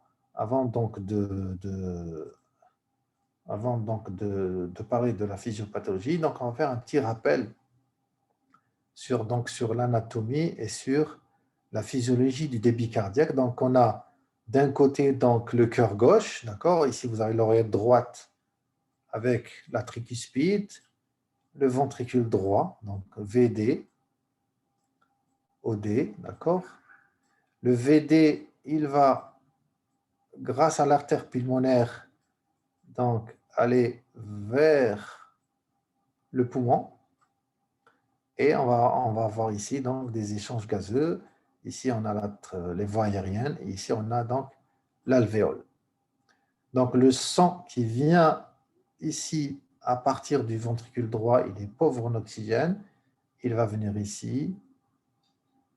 donc de parler de la physiopathologie? Donc, on va faire un petit rappel sur l'anatomie et sur la physiologie du débit cardiaque. Donc, on a d'un côté donc le cœur gauche, d'accord? Ici, vous avez l'oreillette droite avec la tricuspide, le ventricule droit, donc VD, OD, d'accord? Le VD, il va grâce à l'artère pulmonaire, donc, aller vers le poumon. Et on va voir ici donc des échanges gazeux. Ici, on a les voies aériennes. Et ici, on a donc l'alvéole. Donc, le sang qui vient ici à partir du ventricule droit, il est pauvre en oxygène. Il va venir ici,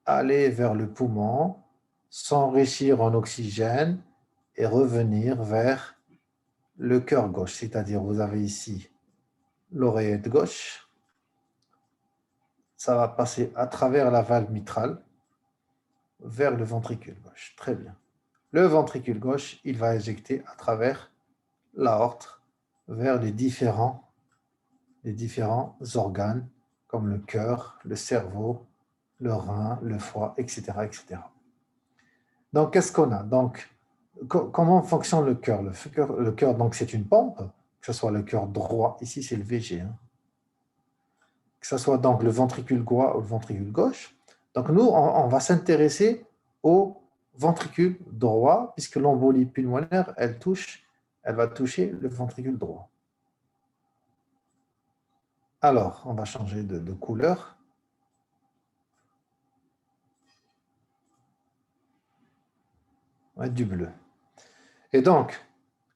aller vers le poumon, s'enrichir en oxygène et revenir vers le cœur gauche. C'est-à-dire, vous avez ici l'oreillette gauche. Ça va passer à travers la valve mitrale vers le ventricule gauche. Très bien. Le ventricule gauche, il va éjecter à travers l'aorte vers les différents organes comme le cœur, le cerveau, le rein, le foie, etc. etc. Donc, qu'est-ce qu'on a? Donc, comment fonctionne le cœur? Le cœur, donc, c'est une pompe, que ce soit le cœur droit, ici c'est le VG, hein. Que ce soit donc le ventricule droit ou le ventricule gauche. Donc, nous, on va s'intéresser au ventricule droit, puisque l'embolie pulmonaire, elle va toucher le ventricule droit. Alors, on va changer de couleur. Ouais, du bleu. Et donc,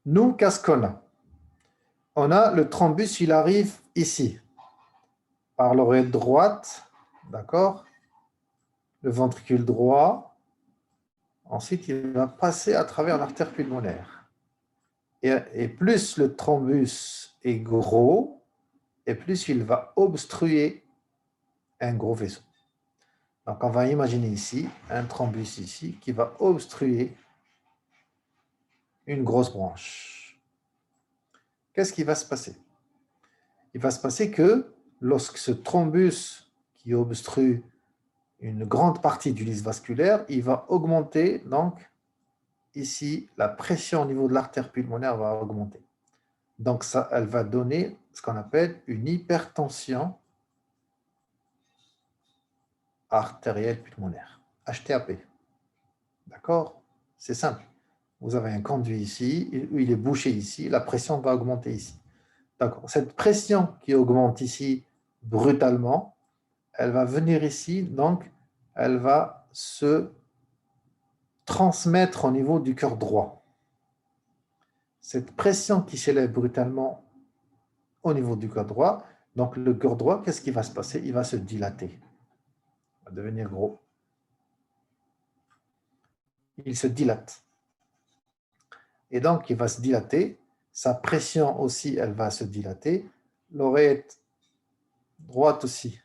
nous, qu'est-ce qu'on a? On a le thrombus, il arrive ici, par l'oreille droite, d'accord? Le ventricule droit. Ensuite, il va passer à travers l'artère pulmonaire. Et plus le thrombus est gros, et plus il va obstruer un gros vaisseau. Donc, on va imaginer ici un thrombus ici qui va obstruer une grosse branche. Qu'est-ce qui va se passer? Il va se passer que lorsque ce thrombus qui obstrue une grande partie du lys vasculaire, il va augmenter, donc ici, la pression au niveau de l'artère pulmonaire va augmenter. Donc, ça, elle va donner ce qu'on appelle une hypertension artérielle pulmonaire, HTAP. D'accord? C'est simple. Vous avez un conduit ici, il est bouché ici, la pression va augmenter ici. D'accord. Cette pression qui augmente ici brutalement, elle va venir ici, donc elle va se transmettre au niveau du cœur droit. Cette pression qui s'élève brutalement au niveau du cœur droit, donc le cœur droit, qu'est-ce qui va se passer? Il va se dilater, il va devenir gros. Il se dilate. Et donc, il va se dilater. Sa pression aussi, elle va se dilater. L'oreillette droite aussi,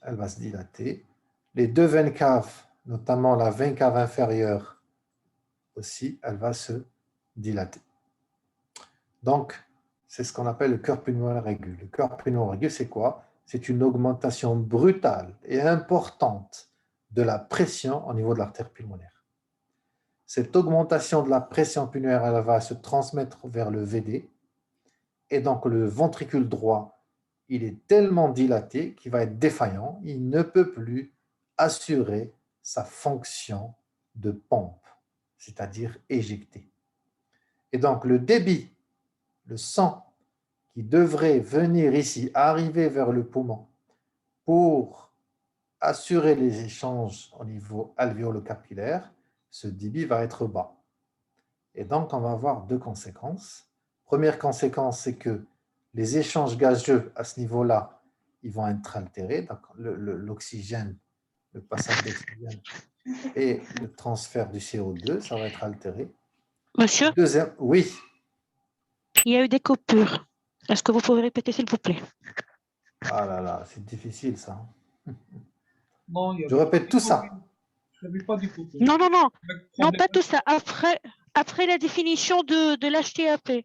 elle va se dilater. Les deux veines caves, notamment la veine cave inférieure aussi, elle va se dilater. Donc, c'est ce qu'on appelle le cœur pulmonaire aigu. Le cœur pulmonaire aigu, c'est quoi? C'est une augmentation brutale et importante de la pression au niveau de l'artère pulmonaire. Cette augmentation de la pression pulmonaire, elle va se transmettre vers le VD. Et donc, le ventricule droit, il est tellement dilaté qu'il va être défaillant. Il ne peut plus assurer sa fonction de pompe, c'est-à-dire éjecter. Et donc, le débit, le sang qui devrait venir ici, arriver vers le poumon pour assurer les échanges au niveau alvéolo-capillaire, ce débit va être bas. Et donc, on va avoir deux conséquences. Première conséquence, c'est que les échanges gazeux à ce niveau-là, ils vont être altérés. Donc, l'oxygène, le passage d'oxygène et le transfert du CO2, ça va être altéré. Monsieur, Deuxième, oui. il y a eu des coupures. Est-ce que vous pouvez répéter, s'il vous plaît? Ah là là, c'est difficile ça. Non, Je répète tout ça. Je n'avais pas du coupure. Non, non, non. Non, pas tout ça. Après la définition de l'HTAP.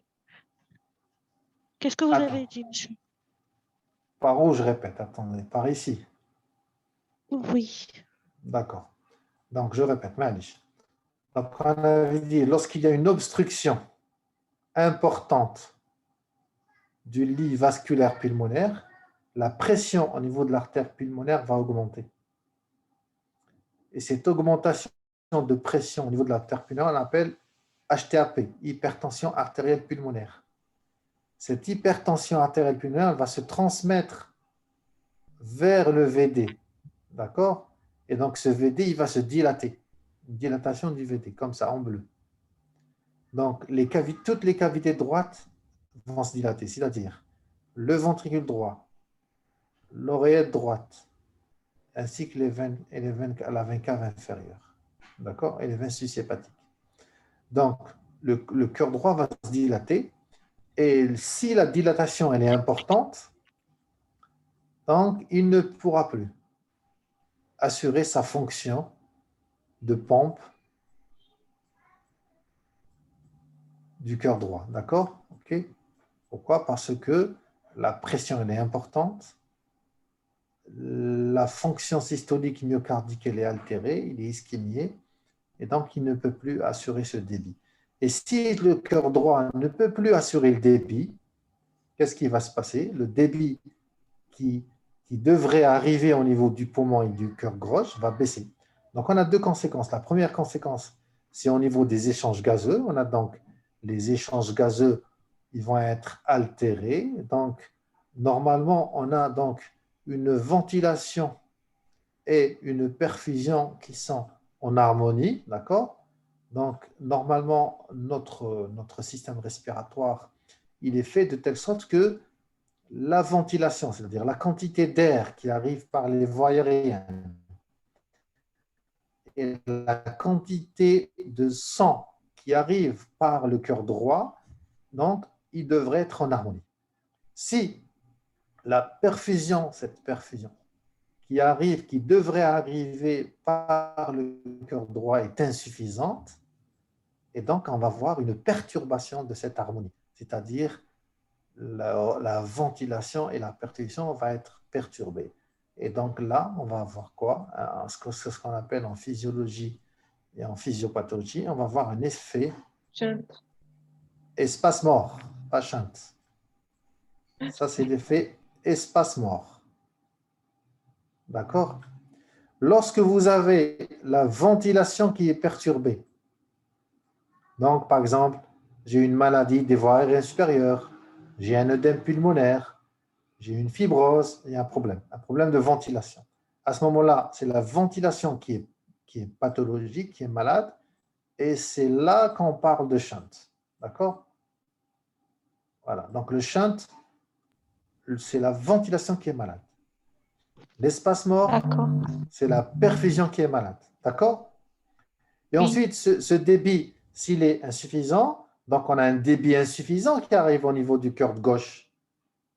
Qu'est-ce que vous avez dit, monsieur? Par où je répète? Attendez, par ici. Oui. D'accord. Donc, je répète, Malish. Donc, on avait dit, lorsqu'il y a une obstruction importante du lit vasculaire pulmonaire, la pression au niveau de l'artère pulmonaire va augmenter. Et cette augmentation de pression au niveau de l'artère pulmonaire, on l'appelle HTAP, hypertension artérielle pulmonaire. Cette hypertension artérielle pulmonaire va se transmettre vers le VD. D'accord? Et donc, ce VD, il va se dilater. Une dilatation du VD, comme ça, en bleu. Donc, toutes les cavités droites vont se dilater, c'est-à-dire le ventricule droit, l'oreillette droite, ainsi que les veines, la veine cave inférieure. D'accord? Et les veines sucépatiques. Donc, le cœur droit va se dilater. Et si la dilatation elle est importante, donc il ne pourra plus assurer sa fonction de pompe du cœur droit. D'accord? Okay. Pourquoi? Parce que la pression elle est importante, la fonction systolique myocardique elle est altérée, il est ischémié, et donc il ne peut plus assurer ce débit. Et si le cœur droit ne peut plus assurer le débit, qu'est-ce qui va se passer? Le débit qui devrait arriver au niveau du poumon et du cœur gauche va baisser. Donc, on a deux conséquences. La première conséquence, c'est au niveau des échanges gazeux. On a donc les échanges gazeux, ils vont être altérés. Donc, normalement, on a donc une ventilation et une perfusion qui sont en harmonie, d'accord? Donc, normalement, notre système respiratoire, il est fait de telle sorte que la ventilation, c'est-à-dire la quantité d'air qui arrive par les voies aériennes et la quantité de sang qui arrive par le cœur droit, donc il devrait être en harmonie. Si la perfusion, cette perfusion qui devrait arriver par le cœur droit est insuffisante, et donc on va voir une perturbation de cette harmonie, c'est-à-dire la ventilation et la perfusion vont être perturbées. Et donc là, on va avoir quoi? C'est ce qu'on appelle en physiologie et en physiopathologie, on va avoir un effet espace mort, pas shunt. Ça, c'est l'effet espace mort. D'accord? Lorsque vous avez la ventilation qui est perturbée, donc par exemple, j'ai une maladie des voies aériennes supérieures, j'ai un œdème pulmonaire, j'ai une fibrose, il y a un problème de ventilation. À ce moment-là, c'est la ventilation qui est pathologique, qui est malade, et c'est là qu'on parle de shunt. D'accord? Voilà. Donc le shunt, c'est la ventilation qui est malade. L'espace mort, c'est la perfusion qui est malade. D'accord? Et ensuite, ce débit, s'il est insuffisant, donc on a un débit insuffisant qui arrive au niveau du cœur gauche.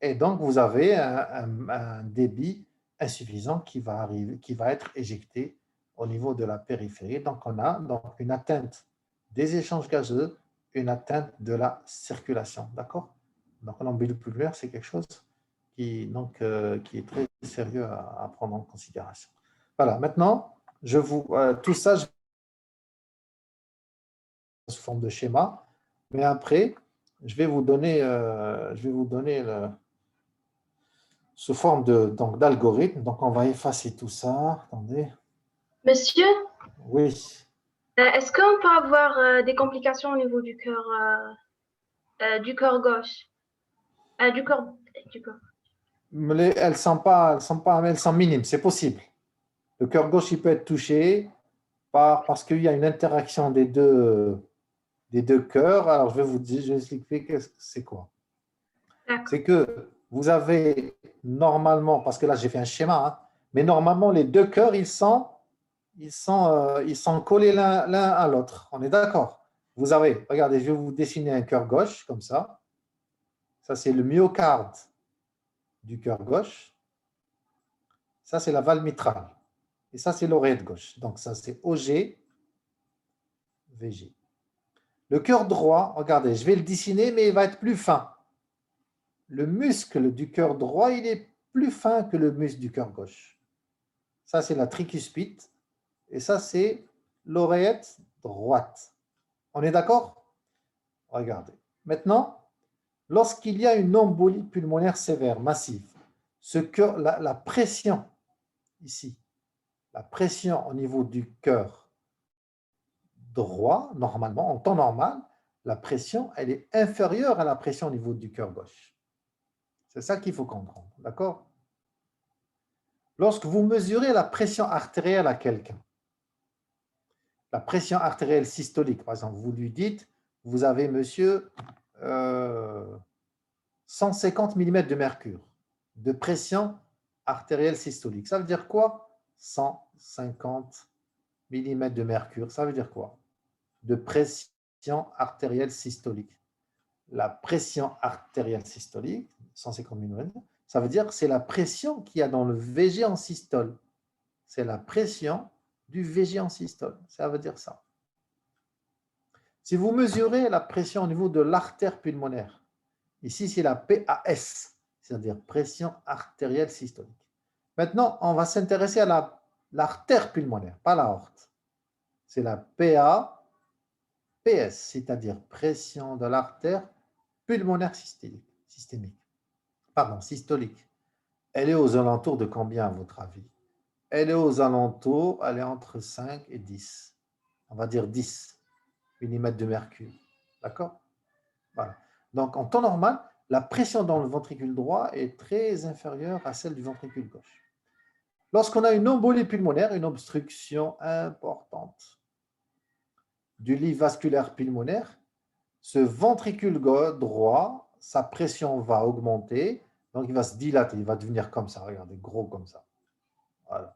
Et donc, vous avez un débit insuffisant qui va être éjecté au niveau de la périphérie. Donc, on a donc une atteinte des échanges gazeux, une atteinte de la circulation. D'accord? Donc, l'embolie pulmonaire, c'est quelque chose qui est très sérieux à prendre en considération. Voilà, maintenant, tout ça, sous forme de schéma, mais après, je vais vous donner sous forme d'algorithme. Donc, on va effacer tout ça. Attendez. Monsieur, Oui. est-ce qu'on peut avoir des complications au niveau du cœur gauche? Du corps. Mais elles sont minimes, c'est possible. Le cœur gauche, il peut être touché parce qu'il y a une interaction des deux cœurs. Alors, je vais expliquer c'est quoi. C'est que vous avez normalement, parce que là, j'ai fait un schéma, hein, mais normalement, les deux cœurs, ils sont collés l'un à l'autre. On est d'accord? Vous avez, regardez, je vais vous dessiner un cœur gauche, comme ça. Ça, c'est le myocarde du cœur gauche. Ça, c'est la valve mitrale. Et ça, c'est l'oreillette gauche. Donc, ça, c'est OG, VG. Le cœur droit, regardez, je vais le dessiner, mais il va être plus fin. Le muscle du cœur droit, il est plus fin que le muscle du cœur gauche. Ça, c'est la tricuspide. Et ça, c'est l'oreillette droite. On est d'accord? Regardez. Maintenant, lorsqu'il y a une embolie pulmonaire sévère, massive, la pression ici, la pression au niveau du cœur droit, normalement, en temps normal, la pression, elle est inférieure à la pression au niveau du cœur gauche. C'est ça qu'il faut comprendre, d'accord? Lorsque vous mesurez la pression artérielle à quelqu'un, la pression artérielle systolique, par exemple, vous lui dites, vous avez, monsieur, 150 mm de mercure de pression artérielle systolique. Ça veut dire quoi? 150 mm de mercure, ça veut dire quoi? De pression artérielle systolique. La pression artérielle systolique, 150 mm, ça veut dire que c'est la pression qu'il y a dans le VG en systole. C'est la pression du VG en systole. Ça veut dire ça. Si vous mesurez la pression au niveau de l'artère pulmonaire, ici c'est la PAS, c'est-à-dire pression artérielle systolique. Maintenant, on va s'intéresser à l'artère pulmonaire, pas l'aorte. C'est la PAPS, c'est-à-dire pression de l'artère pulmonaire systémique. Pardon, systolique. Elle est aux alentours de combien à votre avis? Elle est aux alentours, elle est entre 5 et 10. On va dire 10 mm de mercure. D'accord? Voilà. Donc, en temps normal, la pression dans le ventricule droit est très inférieure à celle du ventricule gauche. Lorsqu'on a une embolie pulmonaire, une obstruction importante du lit vasculaire pulmonaire, ce ventricule droit, sa pression va augmenter, donc il va se dilater, il va devenir comme ça, regardez, gros comme ça. Voilà.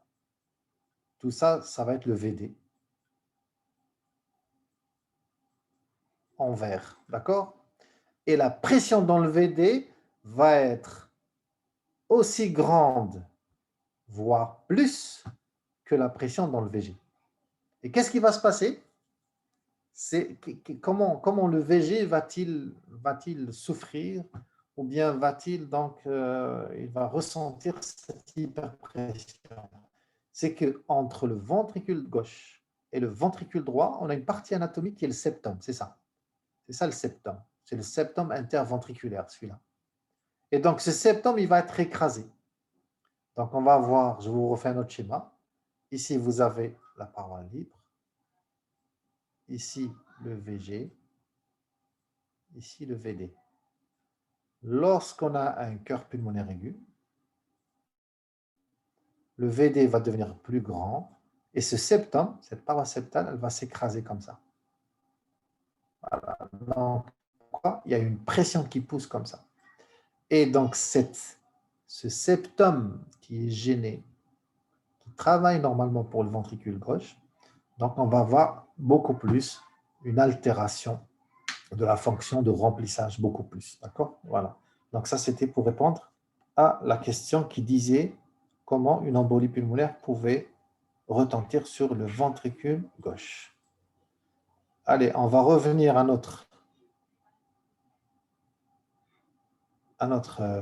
Tout ça, ça va être le VD. En vert, d'accord? Et la pression dans le VD va être aussi grande, voire plus, que la pression dans le VG. Et qu'est-ce qui va se passer? C'est comment le VG va-t-il souffrir, ou bien va-t-il donc il va ressentir cette hyperpression? C'est qu'entre le ventricule gauche et le ventricule droit, on a une partie anatomique qui est le septum, c'est ça. C'est ça le septum. C'est le septum interventriculaire, celui-là. Et donc, ce septum, il va être écrasé. Donc, on va voir, je vous refais un autre schéma. Ici, vous avez la paroi libre. Ici, le VG. Ici, le VD. Lorsqu'on a un cœur pulmonaire aigu, le VD va devenir plus grand et ce septum, cette paroi septale, elle va s'écraser comme ça. Voilà. Donc, il y a une pression qui pousse comme ça. Et donc, ce septum qui est gêné, qui travaille normalement pour le ventricule gauche, donc on va avoir beaucoup plus une altération de la fonction de remplissage, beaucoup plus. D'accord? Voilà. Donc ça, c'était pour répondre à la question qui disait comment une embolie pulmonaire pouvait retentir sur le ventricule gauche. Allez, on va revenir à notre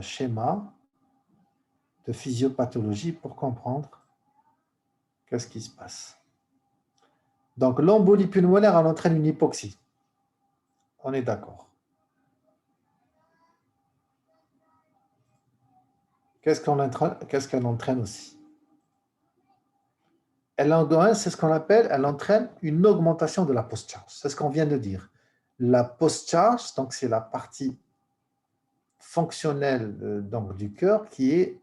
schéma de physiopathologie pour comprendre qu'est-ce qui se passe. Donc, l'embolie pulmonaire, elle entraîne une hypoxie. On est d'accord. Qu'est-ce qu'elle entraîne aussi? Elle entraîne une augmentation de la post-charge. C'est ce qu'on vient de dire. La post-charge, donc c'est la partie fonctionnelle donc, du cœur qui est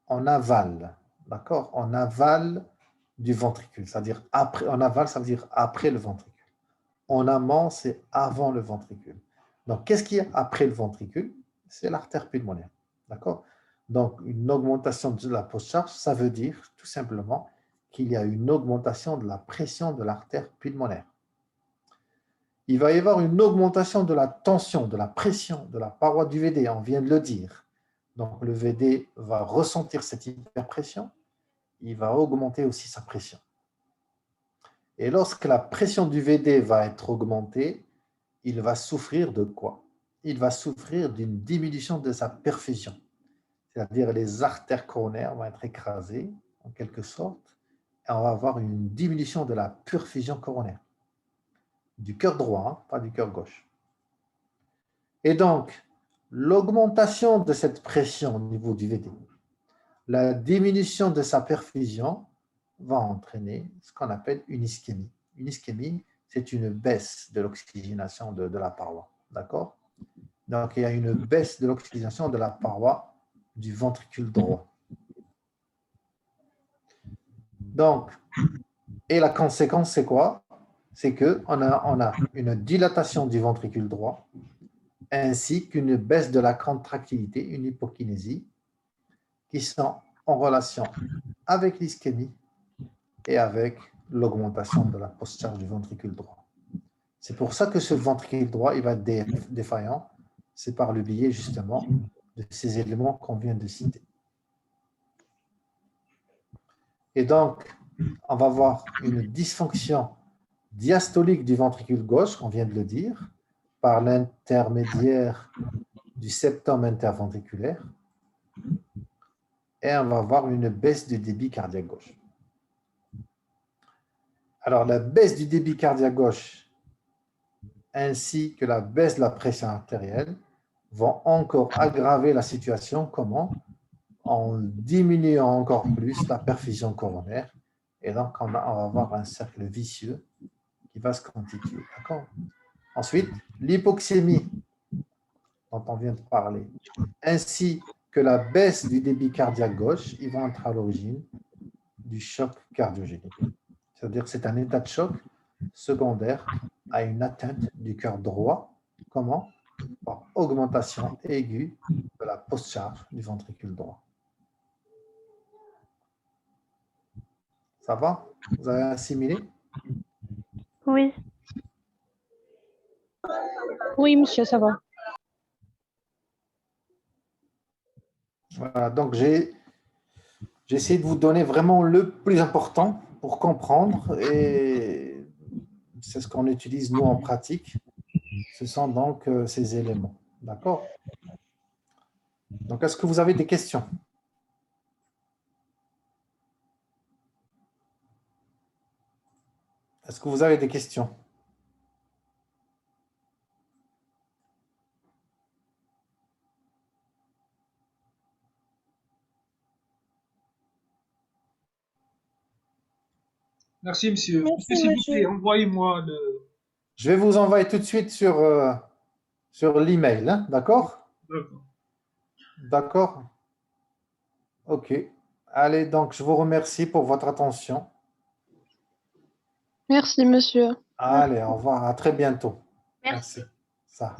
en aval. D'accord? En aval du ventricule. C'est-à-dire en aval, ça veut dire après le ventricule. En amont, c'est avant le ventricule. Donc, qu'est-ce qu'il y a après le ventricule? C'est l'artère pulmonaire. D'accord? Donc, une augmentation de la post-charge, ça veut dire tout simplement qu'il y a une augmentation de la pression de l'artère pulmonaire. Il va y avoir une augmentation de la tension, de la pression de la paroi du VD, on vient de le dire. Donc, le VD va ressentir cette hyperpression, il va augmenter aussi sa pression. Et lorsque la pression du VD va être augmentée, il va souffrir de quoi? Il va souffrir d'une diminution de sa perfusion. C'est-à-dire les artères coronaires vont être écrasées, en quelque sorte, et on va avoir une diminution de la perfusion coronaire. Du cœur droit, hein, pas du cœur gauche. Et donc, l'augmentation de cette pression au niveau du VD, la diminution de sa perfusion va entraîner ce qu'on appelle une ischémie. Une ischémie, c'est une baisse de l'oxygénation de la paroi. D'accord? Donc, il y a une baisse de l'oxygénation de la paroi du ventricule droit. Donc, et la conséquence, c'est quoi? C'est qu'on a une dilatation du ventricule droit ainsi qu'une baisse de la contractilité, une hypokinésie, qui sont en relation avec l'ischémie et avec l'augmentation de la post-charge du ventricule droit. C'est pour ça que ce ventricule droit, il va être défaillant. C'est par le biais, justement, de ces éléments qu'on vient de citer. Et donc, on va voir une dysfonction diastolique du ventricule gauche, on vient de le dire, par l'intermédiaire du septum interventriculaire. Et on va voir une baisse du débit cardiaque gauche. Alors, la baisse du débit cardiaque gauche ainsi que la baisse de la pression artérielle vont encore aggraver la situation. Comment? En diminuant encore plus la perfusion coronaire. Et donc, on va avoir un cercle vicieux qui va se constituer. D'accord? Ensuite, l'hypoxémie, dont on vient de parler, ainsi que la baisse du débit cardiaque gauche, ils vont être à l'origine du choc cardiogénique. C'est-à-dire que c'est un état de choc secondaire à une atteinte du cœur droit. Comment? Par augmentation aiguë de la post-charge du ventricule droit. Ça va? Vous avez assimilé? Oui. Oui, monsieur, ça va. Voilà, donc j'ai essayé de vous donner vraiment le plus important pour comprendre, et c'est ce qu'on utilise nous en pratique. Ce sont donc ces éléments. D'accord? Donc, est-ce que vous avez des questions? Est-ce que vous avez des questions? Merci, monsieur. Merci, S'il vous monsieur. plaît, envoyez-moi le. Je vais vous envoyer tout de suite sur l'email, hein, d'accord? D'accord. D'accord? OK. Allez, donc je vous remercie pour votre attention. Merci, monsieur. Allez, au revoir, à très bientôt. Merci. Ça.